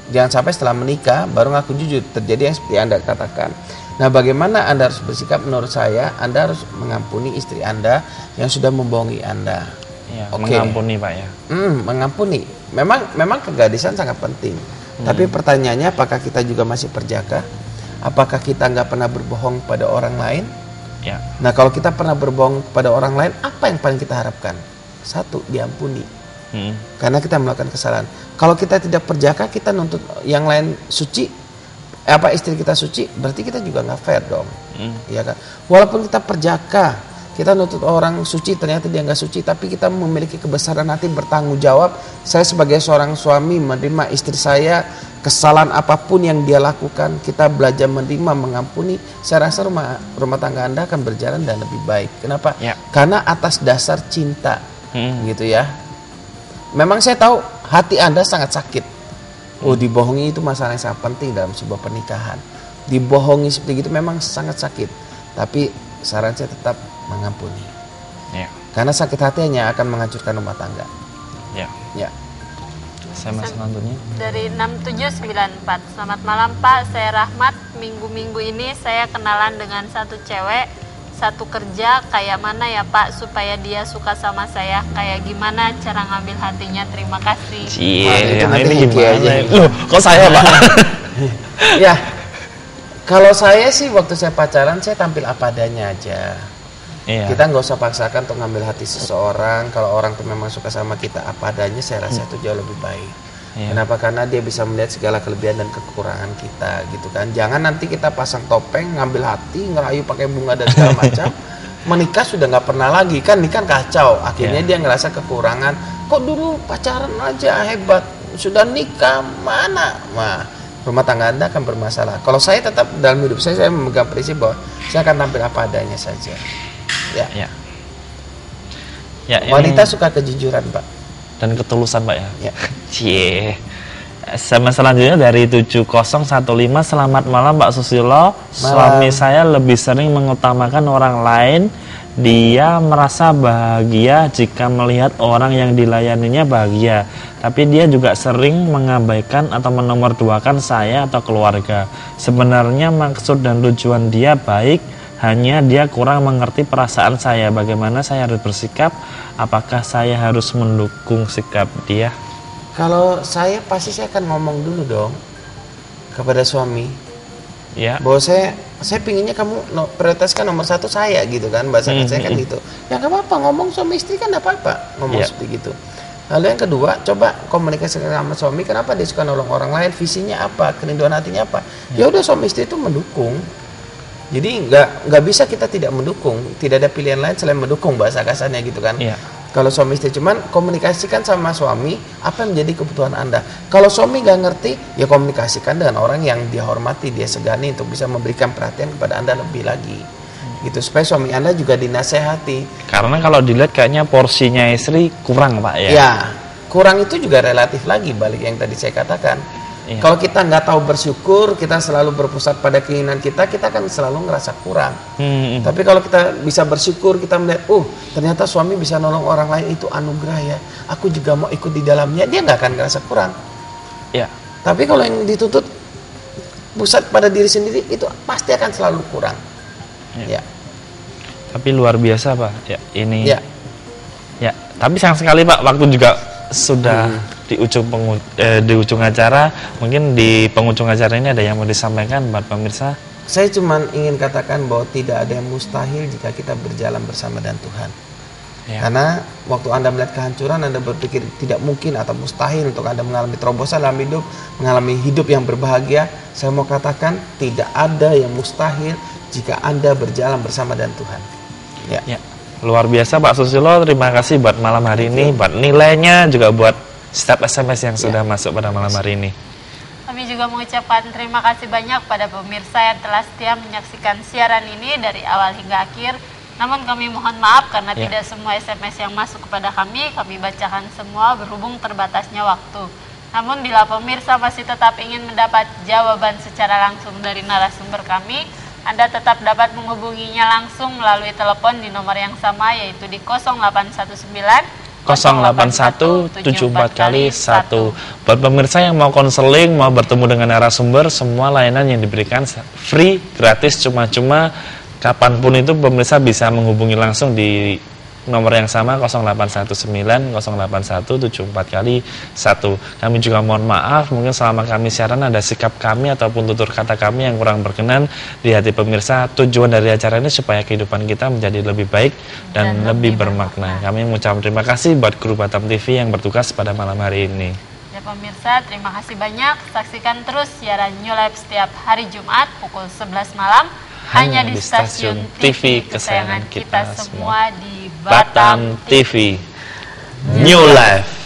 Jangan sampai setelah menikah baru ngaku jujur. Terjadi yang seperti Anda katakan. Nah, bagaimana Anda harus bersikap? Menurut saya, Anda harus mengampuni istri Anda yang sudah membohongi Anda. Ya, Oke. mengampuni, Pak, ya. Mengampuni. Memang kegadisan sangat penting. Tapi pertanyaannya, apakah kita juga masih perjaka? Apakah kita nggak pernah berbohong pada orang lain? Ya. Nah, kalau kita pernah berbohong kepada orang lain, apa yang paling kita harapkan? 1, diampuni. Karena kita melakukan kesalahan. Kalau kita tidak perjaka, kita nuntut yang lain suci. Istri kita suci, berarti kita juga nggak fair dong. Ya kan? Walaupun kita perjaka, kita nuntut orang suci, ternyata dia nggak suci, tapi kita memiliki kebesaran hati bertanggung jawab. Saya sebagai seorang suami menerima istri saya, kesalahan apapun yang dia lakukan, kita belajar menerima, mengampuni. Saya rasa rumah tangga Anda akan berjalan dan lebih baik. Kenapa? Ya. Karena atas dasar cinta, gitu ya. Memang saya tahu hati Anda sangat sakit. Dibohongi itu masalah yang sangat penting dalam sebuah pernikahan. Dibohongi seperti itu memang sangat sakit. Tapi saran saya tetap mengampuni. Ya. Karena sakit hati hanya akan menghancurkan rumah tangga. Ya. Ya. SMS selanjutnya dari 6794. Selamat malam, Pak. Saya Rahmat. Minggu-minggu ini saya kenalan dengan satu cewek, satu kerja. Kayak mana ya, Pak, supaya dia suka sama saya? Kayak gimana cara ngambil hatinya? Terima kasih. Cie, itu nanti ini Hiki aja. gimana? Loh, kok saya, Pak? Ya. Kalau saya sih waktu saya pacaran, saya tampil apa adanya aja. Iya. Kita nggak usah paksakan untuk ngambil hati seseorang. Kalau orang tuh memang suka sama kita apa adanya, saya rasa itu jauh lebih baik. Iya. Kenapa? Karena dia bisa melihat segala kelebihan dan kekurangan kita, gitu kan. Jangan nanti kita pasang topeng, ngambil hati, ngerayu pakai bunga dan segala macam. Menikah sudah nggak pernah lagi, kan ini kan kacau. Akhirnya dia ngerasa kekurangan. Kok dulu pacaran aja hebat, sudah nikah mana? Nah, rumah tangga Anda akan bermasalah. Kalau saya tetap dalam hidup saya memegang prinsip bahwa saya akan tampil apa adanya saja. Ya. Ya. Ya, Wanita suka kejujuran, Pak. dan ketulusan, Pak, ya. Ya. Cie. SMS selanjutnya dari 7015. Selamat malam, Pak Susilo. Suami saya lebih sering mengutamakan orang lain. Dia merasa bahagia jika melihat orang yang dilayaninya bahagia. Tapi dia juga sering mengabaikan atau menomorduakan saya atau keluarga. Sebenarnya maksud dan tujuan dia baik, hanya dia kurang mengerti perasaan saya. Bagaimana saya harus bersikap? Apakah saya harus mendukung sikap dia? Kalau saya pasti saya akan ngomong dulu dong kepada suami. Ya. Bahwa saya pinginnya kamu prioritaskan nomor 1 saya, gitu kan. Bahasa saya kan gitu. Ya nggak apa-apa, ngomong suami istri kan nggak apa-apa ngomong seperti gitu. Lalu yang kedua, coba komunikasi sama suami. Kenapa dia suka nolong orang lain? Visinya apa? Kerinduan hatinya apa? Ya udah, suami istri itu mendukung. Jadi nggak bisa kita tidak mendukung. Tidak ada pilihan lain selain mendukung, bahasa kasarnya gitu kan. Iya. Kalau suami istri, cuman komunikasikan sama suami apa yang menjadi kebutuhan Anda. Kalau suami nggak ngerti, ya komunikasikan dengan orang yang dia hormati, dia segani untuk bisa memberikan perhatian kepada Anda lebih lagi. Gitu, supaya suami Anda juga dinasehati. Karena kalau dilihat kayaknya porsinya istri kurang, Pak, ya. Ya, kurang itu juga relatif lagi, balik yang tadi saya katakan. Iya. Kalau kita nggak tahu bersyukur, kita selalu berpusat pada keinginan kita kan selalu ngerasa kurang. Tapi kalau kita bisa bersyukur, kita melihat, ternyata suami bisa nolong orang lain, itu anugerah ya. Aku juga mau ikut di dalamnya, dia nggak akan ngerasa kurang. Ya. Tapi kalau yang dituntut pusat pada diri sendiri, itu pasti akan selalu kurang. Ya. Tapi luar biasa Pak, ya ini. Ya. Ya. Tapi sayang sekali Pak, waktu juga sudah di ujung acara. Mungkin di penghujung acara ini ada yang mau disampaikan buat pemirsa? Saya cuma ingin katakan bahwa tidak ada yang mustahil jika kita berjalan bersama dengan Tuhan. Ya. Karena waktu Anda melihat kehancuran, Anda berpikir tidak mungkin atau mustahil untuk Anda mengalami terobosan dalam hidup, mengalami hidup yang berbahagia. Saya mau katakan tidak ada yang mustahil jika Anda berjalan bersama dengan Tuhan. Ya. Luar biasa Pak Susilo, terima kasih buat malam hari ini, buat nilainya, juga buat setiap SMS yang sudah masuk pada malam hari ini. Kami juga mengucapkan terima kasih banyak pada pemirsa yang telah setia menyaksikan siaran ini dari awal hingga akhir. Namun kami mohon maaf karena tidak semua SMS yang masuk kepada kami bacakan semua berhubung terbatasnya waktu. Namun bila pemirsa masih tetap ingin mendapat jawaban secara langsung dari narasumber kami, Anda tetap dapat menghubunginya langsung melalui telepon di nomor yang sama, yaitu di 0819 081 74 kali 1. Buat pemirsa yang mau konseling, mau bertemu dengan narasumber, semua layanan yang diberikan free, gratis, cuma-cuma. Kapanpun itu pemirsa bisa menghubungi langsung di nomor yang sama 0819 081 74 kali 1. Kami juga mohon maaf, mungkin selama kami siaran ada sikap kami ataupun tutur kata kami yang kurang berkenan di hati pemirsa. Tujuan dari acara ini supaya kehidupan kita menjadi lebih baik dan lebih bermakna. Kami mengucapkan terima kasih buat kru Batam TV yang bertugas pada malam hari ini. Ya pemirsa, terima kasih banyak. Saksikan terus siaran New Life setiap hari Jumat pukul 11 malam hanya di stasiun TV kesayangan kita semua di Batam TV. New Life.